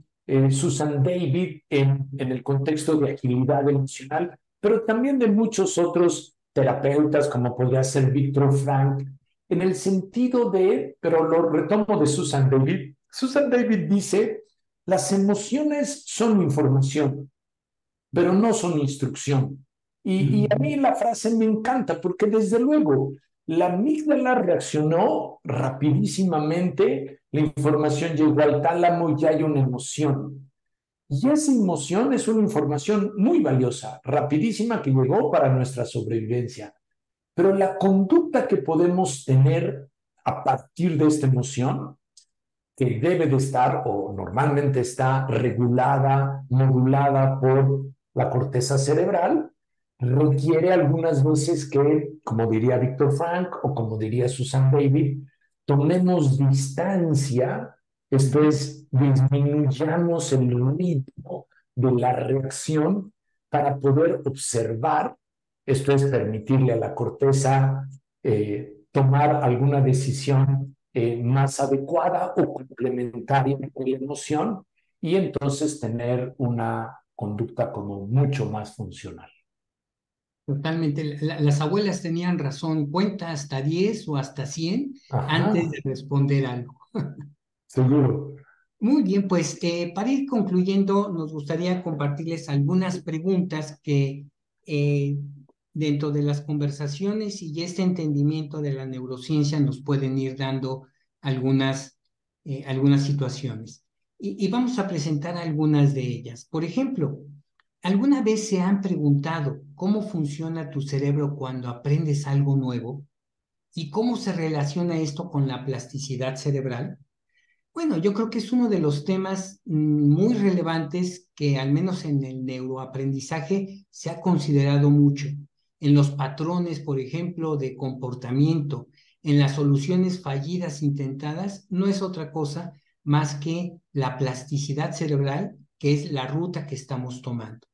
[SPEAKER 2] Susan David en el contexto de agilidad emocional, pero también de muchos otros terapeutas, como podría ser Viktor Frank, en el sentido pero lo retomo de Susan David. Susan David dice, las emociones son información, pero no son instrucción. Y a mí la frase me encanta porque desde luego la amígdala reaccionó rapidísimamente, la información llegó al tálamo y ya hay una emoción. Y esa emoción es una información muy valiosa, rapidísima, que llegó para nuestra sobrevivencia. Pero la conducta que podemos tener a partir de esta emoción, que debe de estar o normalmente está regulada, modulada por la corteza cerebral, requiere algunas veces que, como diría Víctor Frank o como diría Susan David, tomemos distancia, esto es, disminuyamos el ritmo de la reacción para poder observar, esto es, permitirle a la corteza tomar alguna decisión más adecuada o complementaria con la emoción y entonces tener una conducta como mucho más funcional.
[SPEAKER 1] Totalmente. Las abuelas tenían razón. Cuenta hasta 10 o hasta 100 antes
[SPEAKER 2] Ajá,
[SPEAKER 1] de responder algo.
[SPEAKER 2] seguro.
[SPEAKER 1] Muy bien, pues para ir concluyendo, nos gustaría compartirles algunas preguntas que eh, dentro de las conversaciones y este entendimiento de la neurociencia nos pueden ir dando algunas situaciones. Y vamos a presentar algunas de ellas. Por ejemplo, ¿alguna vez se han preguntado cómo funciona tu cerebro cuando aprendes algo nuevo y cómo se relaciona esto con la plasticidad cerebral? Bueno, yo creo que es uno de los temas muy relevantes que al menos en el neuroaprendizaje se ha considerado mucho. En los patrones, por ejemplo, de comportamiento, en las soluciones fallidas intentadas, no es otra cosa más que la plasticidad cerebral, que es la ruta que estamos tomando.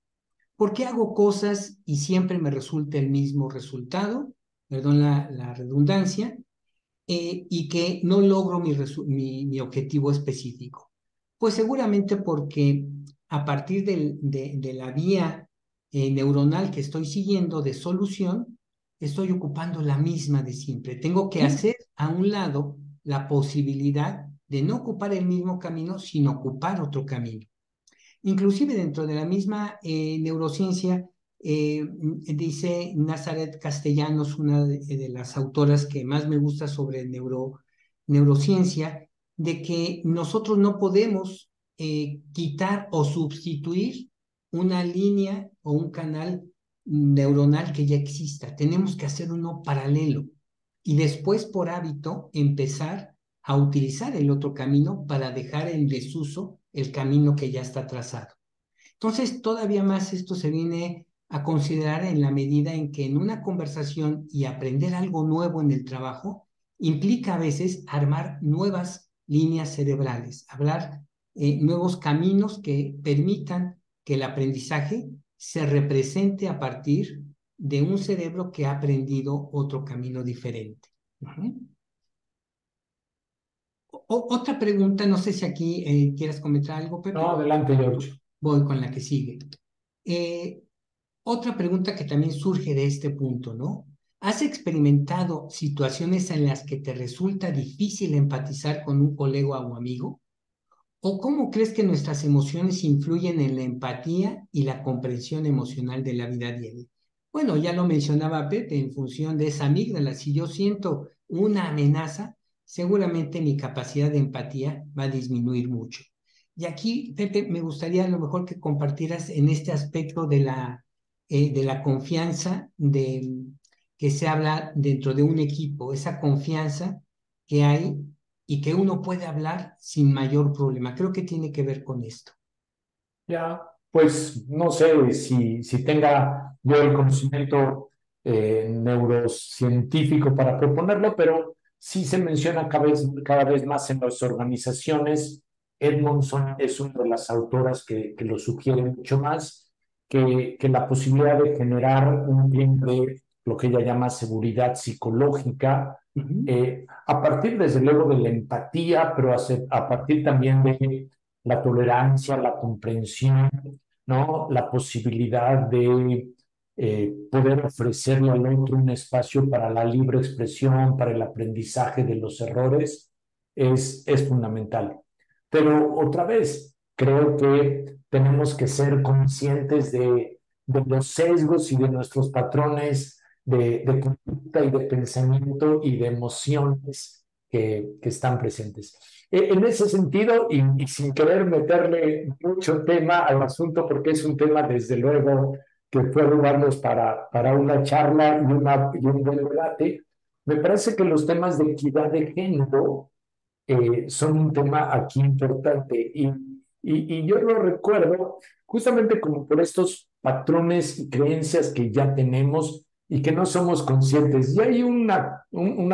[SPEAKER 1] ¿Por qué hago cosas y siempre me resulta el mismo resultado? Perdón la redundancia, y que no logro mi objetivo específico? Pues seguramente porque a partir de la vía neuronal que estoy siguiendo de solución, estoy ocupando la misma de siempre. Tengo que hacer a un lado la posibilidad de no ocupar el mismo camino, sino ocupar otro camino. Inclusive dentro de la misma neurociencia, dice Nazaret Castellanos, una de las autoras que más me gusta sobre neurociencia, de que nosotros no podemos quitar o sustituir una línea o un canal neuronal que ya exista. Tenemos que hacer uno paralelo y después por hábito empezar a utilizar el otro camino para dejar en desuso el camino que ya está trazado. Entonces, todavía más esto se viene a considerar en la medida en que en una conversación y aprender algo nuevo en el trabajo implica a veces armar nuevas líneas cerebrales, hablar nuevos caminos que permitan que el aprendizaje se represente a partir de un cerebro que ha aprendido otro camino diferente. Otra pregunta, no sé si aquí quieras comentar algo,
[SPEAKER 2] No,
[SPEAKER 1] Pepe.
[SPEAKER 2] adelante, George.
[SPEAKER 1] Voy con la que sigue. Eh, Otra pregunta que también surge de este punto, ¿no? ¿Has experimentado situaciones en las que te resulta difícil empatizar con un colega o amigo? ¿O cómo crees que nuestras emociones influyen en la empatía y la comprensión emocional de la vida diaria? Bueno, ya lo mencionaba Pepe, en función de esa amígdala, si yo siento una amenaza, seguramente mi capacidad de empatía va a disminuir mucho. Y aquí, Pepe, me gustaría a lo mejor que compartieras en este aspecto de la confianza que se habla dentro de un equipo, esa confianza que hay y que uno puede hablar sin mayor problema. Creo que tiene que ver con esto.
[SPEAKER 2] Ya, pues no sé si tenga yo el conocimiento neurocientífico para proponerlo, pero sí se menciona cada vez más en las organizaciones. Edmondson es una de las autoras que lo sugiere mucho más, que la posibilidad de generar un bien de lo que ella llama seguridad psicológica, a partir desde luego de la empatía, pero a partir también de la tolerancia, la comprensión, ¿no? La posibilidad de poder ofrecerle al otro un espacio para la libre expresión, para el aprendizaje de los errores, es fundamental. Pero otra vez, creo que tenemos que ser conscientes de los sesgos y de nuestros patrones de conducta y de pensamiento y de emociones que están presentes. En ese sentido, y sin querer meterle mucho tema al asunto, porque es un tema desde luego que puede darnos para una charla y un buen debate, me parece que los temas de equidad de género son un tema aquí importante. Y yo lo recuerdo justamente como por estos patrones y creencias que ya tenemos y que no somos conscientes. Y hay una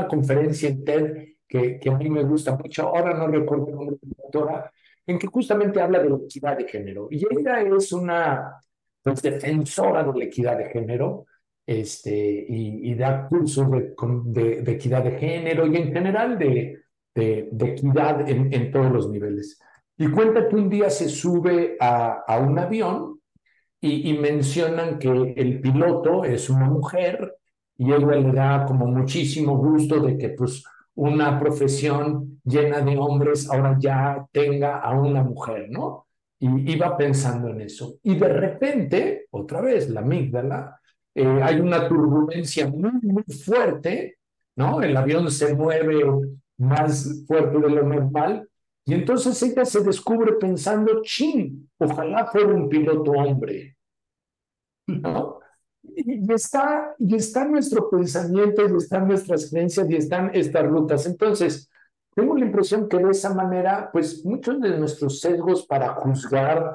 [SPEAKER 2] conferencia en TED que a mí me gusta mucho, ahora no recuerdo el nombre de la doctora, en que justamente habla de la equidad de género. Y ella es una pues, defensora de la equidad de género. Y da cursos de equidad de género y en general de equidad en todos los niveles. Y cuenta que un día se sube a un avión y mencionan que el piloto es una mujer y ella le da como muchísimo gusto de que pues una profesión llena de hombres ahora ya tenga a una mujer, ¿no? Y iba pensando en eso. Y de repente, otra vez, la amígdala, hay una turbulencia muy fuerte, ¿no? El avión se mueve más fuerte de lo normal y entonces ella se descubre pensando, chin, ojalá fuera un piloto hombre, ¿no? Y está nuestro pensamiento, y están nuestras creencias, y están estas rutas. Entonces, tengo la impresión que de esa manera, pues muchos de nuestros sesgos para juzgar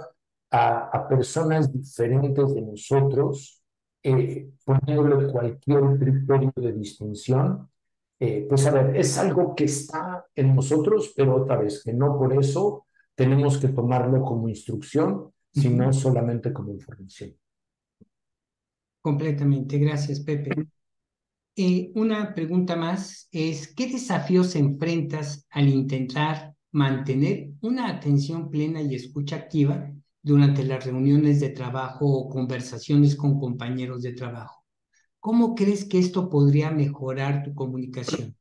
[SPEAKER 2] a personas diferentes de nosotros, poniéndole cualquier criterio de distinción, pues a ver, es algo que está en nosotros, pero otra vez, que no por eso tenemos que tomarlo como instrucción, sino solamente como información.
[SPEAKER 1] Completamente, gracias, Pepe. Una pregunta más es, ¿qué desafíos enfrentas al intentar mantener una atención plena y escucha activa durante las reuniones de trabajo o conversaciones con compañeros de trabajo? ¿Cómo crees que esto podría mejorar tu comunicación?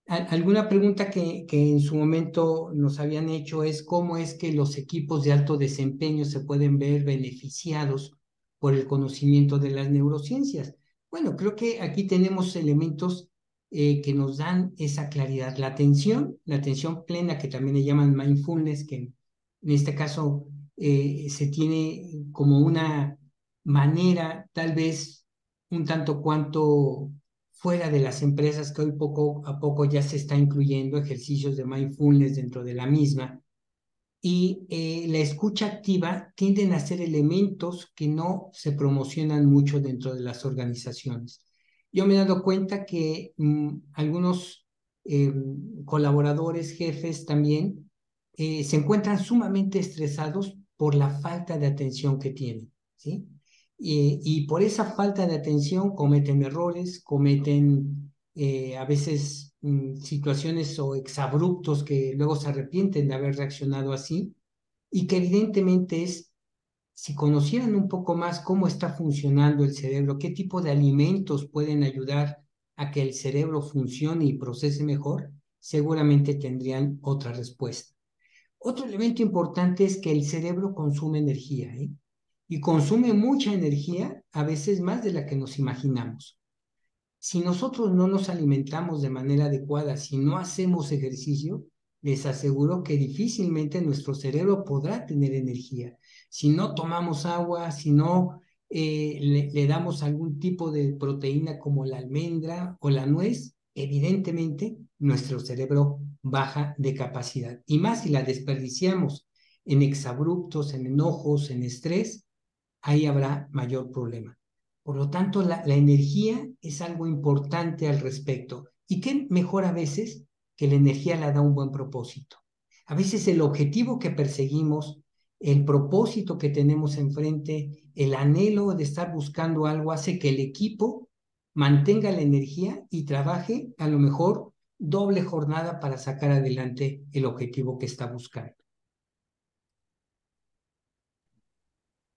[SPEAKER 1] Alguna pregunta que en su momento nos habían hecho es cómo es que los equipos de alto desempeño se pueden ver beneficiados por el conocimiento de las neurociencias. Bueno, creo que aquí tenemos elementos que nos dan esa claridad. La atención plena, que también le llaman mindfulness, que en este caso se tiene como una manera tal vez un tanto cuanto fuera de las empresas que hoy poco a poco ya se está incluyendo ejercicios de mindfulness dentro de la misma. Y la escucha activa tienden a ser elementos que no se promocionan mucho dentro de las organizaciones. Yo me he dado cuenta que algunos colaboradores, jefes también, se encuentran sumamente estresados por la falta de atención que tienen, ¿sí? y por esa falta de atención cometen errores, cometen a veces situaciones o exabruptos que luego se arrepienten de haber reaccionado así y que evidentemente es, si conocieran un poco más cómo está funcionando el cerebro, qué tipo de alimentos pueden ayudar a que el cerebro funcione y procese mejor, seguramente tendrían otra respuesta. Otro elemento importante es que el cerebro consume energía, ¿eh? Y consume mucha energía, a veces más de la que nos imaginamos. Si nosotros no nos alimentamos de manera adecuada, si no hacemos ejercicio, les aseguro que difícilmente nuestro cerebro podrá tener energía. Si no tomamos agua, si no le damos algún tipo de proteína como la almendra o la nuez, evidentemente nuestro cerebro baja de capacidad. Y más si la desperdiciamos en exabruptos, en enojos, en estrés, ahí habrá mayor problema. Por lo tanto, la energía es algo importante al respecto. ¿Y qué mejor a veces que la energía la da un buen propósito? A veces el objetivo que perseguimos, el propósito que tenemos enfrente, el anhelo de estar buscando algo hace que el equipo mantenga la energía y trabaje a lo mejor doble jornada para sacar adelante el objetivo que está buscando.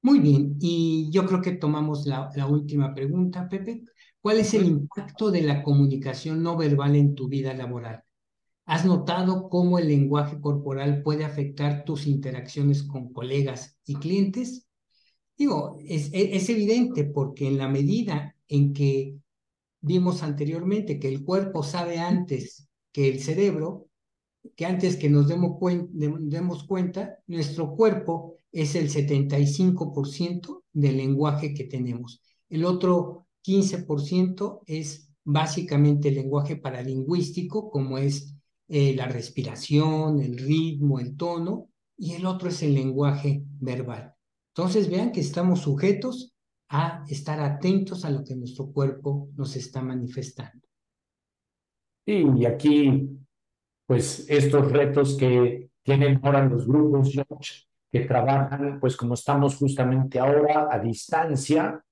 [SPEAKER 1] Muy bien, y yo creo que tomamos la última pregunta, Pepe. ¿Cuál es el impacto de la comunicación no verbal en tu vida laboral? ¿Has notado cómo el lenguaje corporal puede afectar tus interacciones con colegas y clientes? Digo, es evidente porque en la medida en que vimos anteriormente que el cuerpo sabe antes que el cerebro, que antes que nos demos cuenta, nuestro cuerpo es el 75% del lenguaje que tenemos. El otro 15% es básicamente el lenguaje paralingüístico, como es la respiración, el ritmo, el tono, y el otro es el lenguaje verbal. Entonces vean que estamos sujetos a estar atentos a lo que nuestro cuerpo nos está manifestando.
[SPEAKER 2] Y aquí, pues estos retos que tienen ahora los grupos, George, que trabajan, pues como estamos justamente ahora a distancia,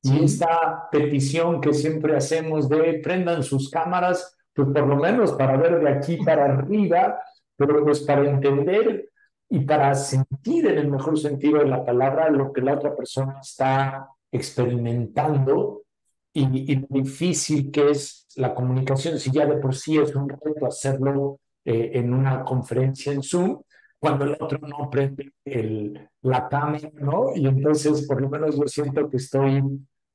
[SPEAKER 2] y
[SPEAKER 1] ¿Sí?
[SPEAKER 2] esta petición que siempre hacemos de prendan sus cámaras, pues por lo menos para ver de aquí para arriba, pero pues para entender y para sentir en el mejor sentido de la palabra lo que la otra persona está experimentando y lo difícil que es la comunicación, si ya de por sí es un reto hacerlo en una conferencia en Zoom, cuando el otro no prende la cámara, ¿no? Y entonces, por lo menos yo siento que estoy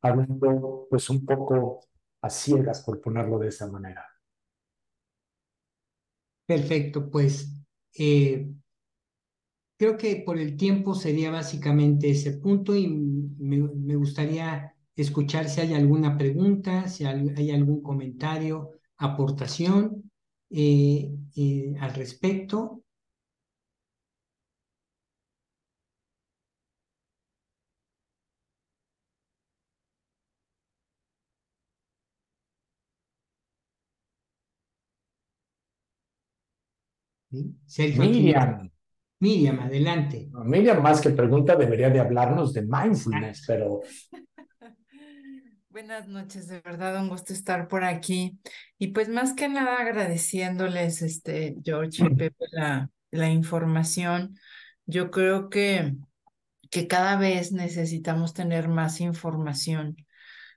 [SPEAKER 2] hablando pues un poco a ciegas, por ponerlo de esa manera.
[SPEAKER 1] Perfecto, pues creo que por el tiempo sería básicamente ese punto y me gustaría escuchar si hay alguna pregunta, si hay algún comentario, aportación al respecto. ¿Sí? Sergio, ¿tienes?
[SPEAKER 2] Miriam,
[SPEAKER 1] Miriam, adelante.
[SPEAKER 2] Miriam más que pregunta debería de hablarnos de mindfulness,
[SPEAKER 1] Exacto.
[SPEAKER 2] pero
[SPEAKER 3] Buenas noches, de verdad un gusto estar por aquí. Y pues más que nada agradeciéndoles, George y Pepe, la información. Yo creo que cada vez necesitamos tener más información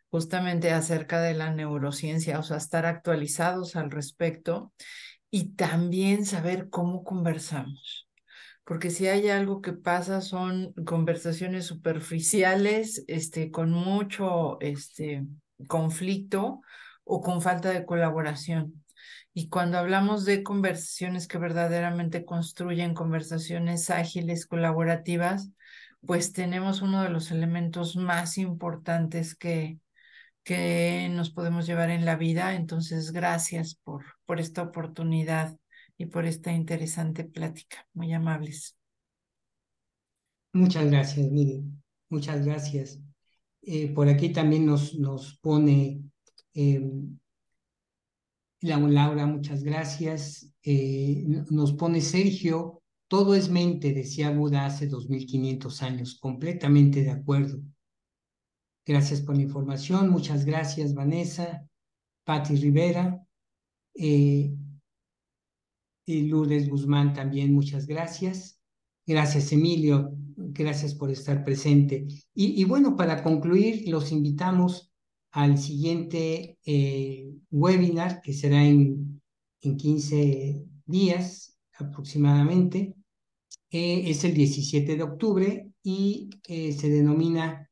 [SPEAKER 3] justamente acerca de la neurociencia, o sea, estar actualizados al respecto y también saber cómo conversamos. Porque si hay algo que pasa son conversaciones superficiales, con mucho, conflicto o con falta de colaboración. Y cuando hablamos de conversaciones que verdaderamente construyen conversaciones ágiles, colaborativas, pues tenemos uno de los elementos más importantes que nos podemos llevar en la vida. Entonces, gracias por esta oportunidad y por esta interesante plática. Muy amables.
[SPEAKER 1] Muchas gracias, Miriam. Muchas gracias. Por aquí también nos pone Laura, muchas gracias. Nos pone Sergio, todo es mente, decía Buda hace 2500 años, completamente de acuerdo. Gracias por la información. Muchas gracias, Vanessa, Patti Rivera, y Lourdes Guzmán también, muchas gracias. Gracias, Emilio. Gracias por estar presente. Y bueno, para concluir, los invitamos al siguiente webinar que será en 15 días aproximadamente. Es el 17 de octubre y se denomina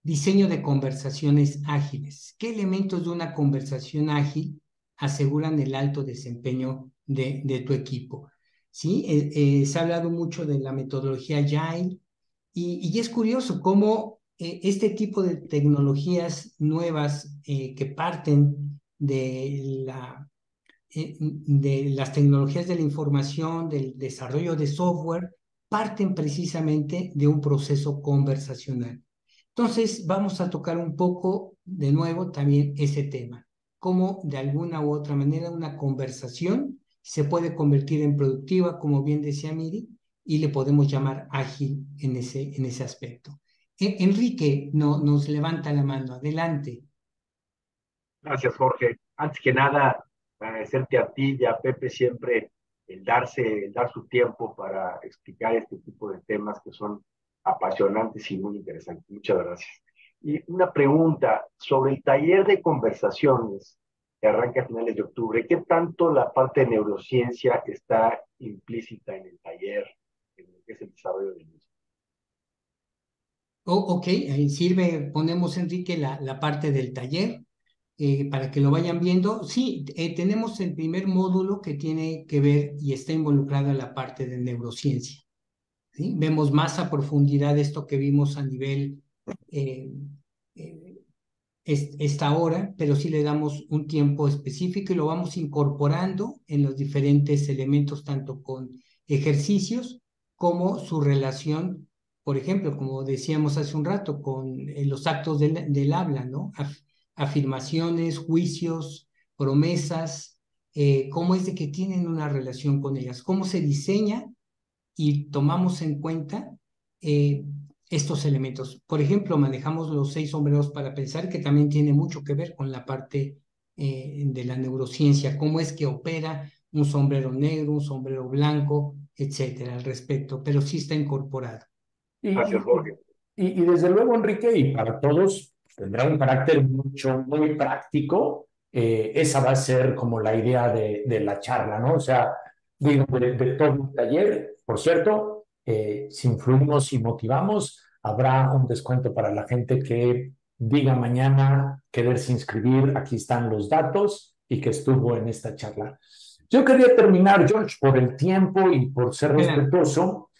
[SPEAKER 1] diseño de conversaciones ágiles. ¿Qué elementos de una conversación ágil aseguran el alto desempeño de tu equipo? ¿Sí? Se ha hablado mucho de la metodología Agile y es curioso cómo este tipo de tecnologías nuevas que parten de las tecnologías de la información, del desarrollo de software, parten precisamente de un proceso conversacional. Entonces, vamos a tocar un poco de nuevo también ese tema, cómo de alguna u otra manera una conversación se puede convertir en productiva, como bien decía Miri, y le podemos llamar ágil en ese aspecto. Enrique nos levanta la mano, adelante.
[SPEAKER 4] Gracias, Jorge. Antes que nada, agradecerte a ti y a Pepe siempre el dar su tiempo para explicar este tipo de temas que son apasionantes y muy interesantes. Muchas gracias. Y una pregunta sobre el taller de conversaciones que arranca a finales de octubre. ¿Qué tanto la parte de neurociencia está implícita en el taller, en lo que es el desarrollo del mismo?
[SPEAKER 1] Ok, ahí sirve, ponemos, Enrique, la parte del taller para que lo vayan viendo. Sí, tenemos el primer módulo que tiene que ver y está involucrado en la parte de neurociencia. ¿Sí? Vemos más a profundidad esto que vimos a nivel eh, eh, esta hora, pero sí le damos un tiempo específico y lo vamos incorporando en los diferentes elementos, tanto con ejercicios como su relación, por ejemplo, como decíamos hace un rato, con los actos del habla, ¿no? Afirmaciones, juicios, promesas, cómo es de que tienen una relación con ellas, cómo se diseña y tomamos en cuenta estos elementos. Por ejemplo, manejamos los 6 sombreros para pensar, que también tiene mucho que ver con la parte de la neurociencia, cómo es que opera un sombrero negro, un sombrero blanco, etcétera, al respecto, pero sí está incorporado.
[SPEAKER 4] Gracias, Jorge.
[SPEAKER 2] Y desde luego, Enrique, y para todos tendrá un carácter muy práctico. Esa va a ser como la idea de la charla, ¿no? O sea, digo, de todo el taller. Por cierto, si influimos y motivamos, habrá un descuento para la gente que diga mañana quererse inscribir. Aquí están los datos y que estuvo en esta charla. Yo quería terminar, George, por el tiempo y por ser respetuoso,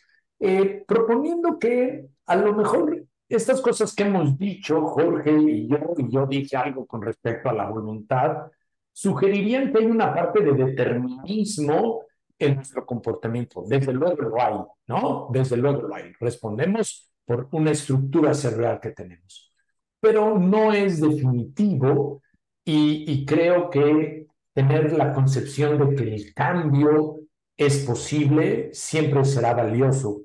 [SPEAKER 2] proponiendo que a lo mejor estas cosas que hemos dicho, Jorge y yo dije algo con respecto a la voluntad, sugerirían que hay una parte de determinismo en nuestro comportamiento. Desde luego lo hay, ¿no? Desde luego lo hay. Respondemos por una estructura cerebral que tenemos. Pero no es definitivo y creo que tener la concepción de que el cambio es posible siempre será valioso.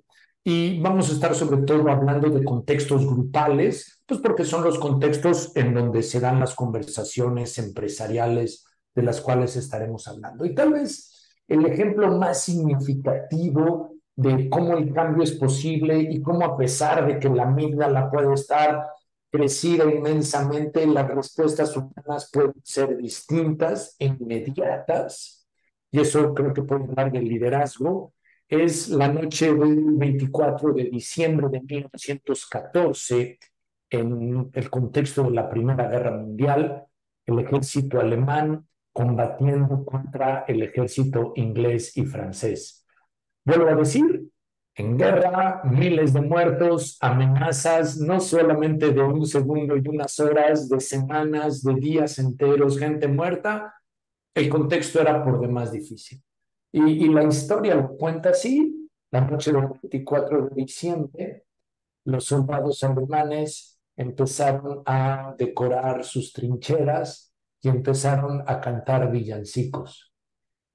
[SPEAKER 2] Y vamos a estar sobre todo hablando de contextos grupales, pues porque son los contextos en donde se dan las conversaciones empresariales de las cuales estaremos hablando. Y tal vez el ejemplo más significativo de cómo el cambio es posible y cómo a pesar de que la amígdala puede estar crecida inmensamente, las respuestas humanas pueden ser distintas e inmediatas, y eso creo que puede hablar del liderazgo. Es la noche del 24 de diciembre de 1914, en el contexto de la Primera Guerra Mundial, el ejército alemán combatiendo contra el ejército inglés y francés. Vuelvo a decir, en guerra, miles de muertos, amenazas, no solamente de un segundo y unas horas, de semanas, de días enteros, gente muerta. El contexto era por demás difícil. Y la historia lo cuenta así. La noche del 24 de diciembre, los soldados alemanes empezaron a decorar sus trincheras y empezaron a cantar villancicos.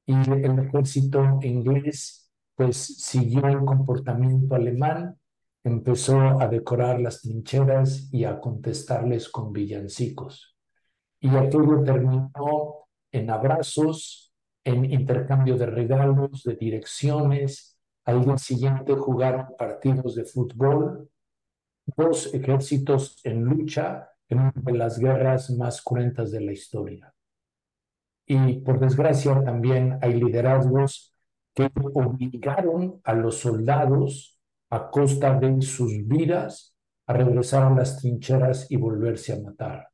[SPEAKER 2] Y el ejército inglés pues siguió el comportamiento alemán empezó a decorar las trincheras y a contestarles con villancicos. Y aquello terminó en abrazos, en intercambio de regalos, de direcciones. Al día siguiente jugaron partidos de fútbol, dos ejércitos en lucha en una de las guerras más cruentas de la historia. Y por desgracia también hay liderazgos que obligaron a los soldados a costa de sus vidas a regresar a las trincheras y volverse a matar.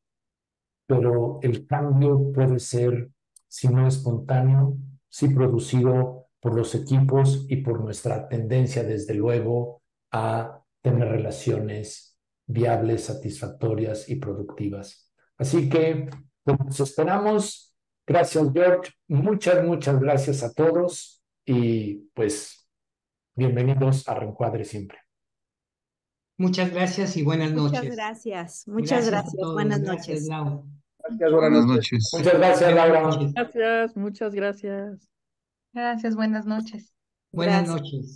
[SPEAKER 2] Pero el cambio puede ser, si no espontáneo, sí producido por los equipos y por nuestra tendencia, desde luego, a tener relaciones viables, satisfactorias y productivas. Así que, pues, nos esperamos. Gracias, George. Muchas gracias a todos y pues bienvenidos a Reencuadre siempre.
[SPEAKER 1] Muchas gracias y buenas
[SPEAKER 5] Muchas
[SPEAKER 1] noches.
[SPEAKER 5] gracias.
[SPEAKER 1] Gracias
[SPEAKER 5] Muchas
[SPEAKER 1] a
[SPEAKER 5] gracias.
[SPEAKER 1] todos.
[SPEAKER 5] Buenas
[SPEAKER 1] Gracias,
[SPEAKER 5] noches.
[SPEAKER 1] Laura.
[SPEAKER 6] Gracias, buenas noches.
[SPEAKER 2] Muchas gracias,
[SPEAKER 1] Buenas
[SPEAKER 2] Laura.
[SPEAKER 1] noches.
[SPEAKER 7] Gracias, muchas gracias.
[SPEAKER 8] Gracias, buenas noches.
[SPEAKER 1] Buenas
[SPEAKER 5] Gracias.
[SPEAKER 1] noches.